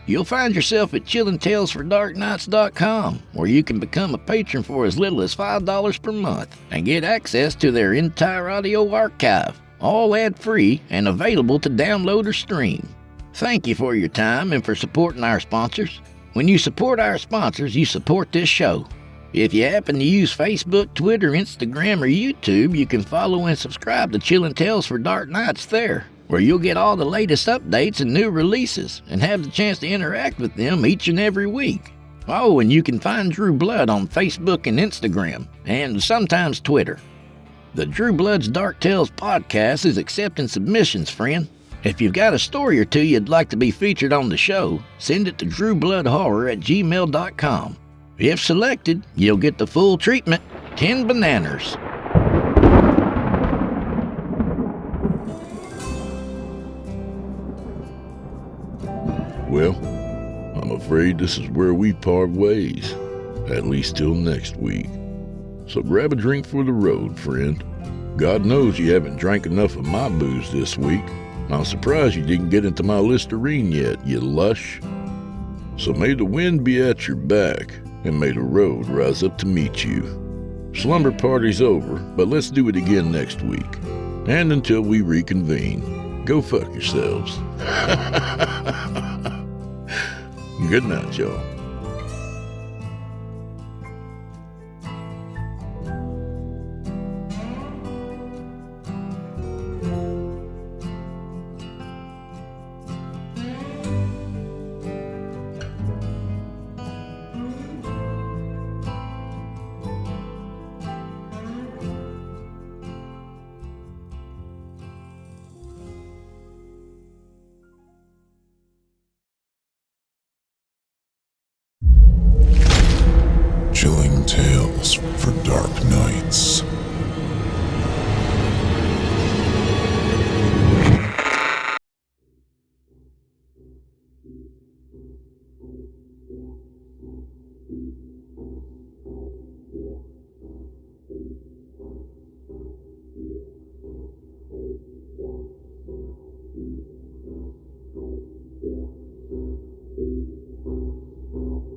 E: You'll find yourself at chillingtalesfordarknights.com, where you can become a patron for as little as $5 per month and get access to their entire audio archive, all ad-free and available to download or stream. Thank you for your time and for supporting our sponsors. When you support our sponsors, you support this show. If you happen to use Facebook, Twitter, Instagram, or YouTube, you can follow and subscribe to Chillin' Tales for Dark Nights there, where you'll get all the latest updates and new releases and have the chance to interact with them each and every week. Oh, and you can find Drew Blood on Facebook and Instagram, and sometimes Twitter. The Drew Blood's Dark Tales podcast is accepting submissions, friend. If you've got a story or two you'd like to be featured on the show, send it to drewbloodhorror@gmail.com. If selected, you'll get the full treatment, 10 bananas.
D: Well, I'm afraid this is where we part ways, at least till next week. So grab a drink for the road, friend. God knows you haven't drank enough of my booze this week. I'm surprised you didn't get into my Listerine yet, you lush. So may the wind be at your back, and may the road rise up to meet you. Slumber party's over, but let's do it again next week. And until we reconvene, go fuck yourselves. Good night, y'all.
H: Chilling Tales for Dark Nights.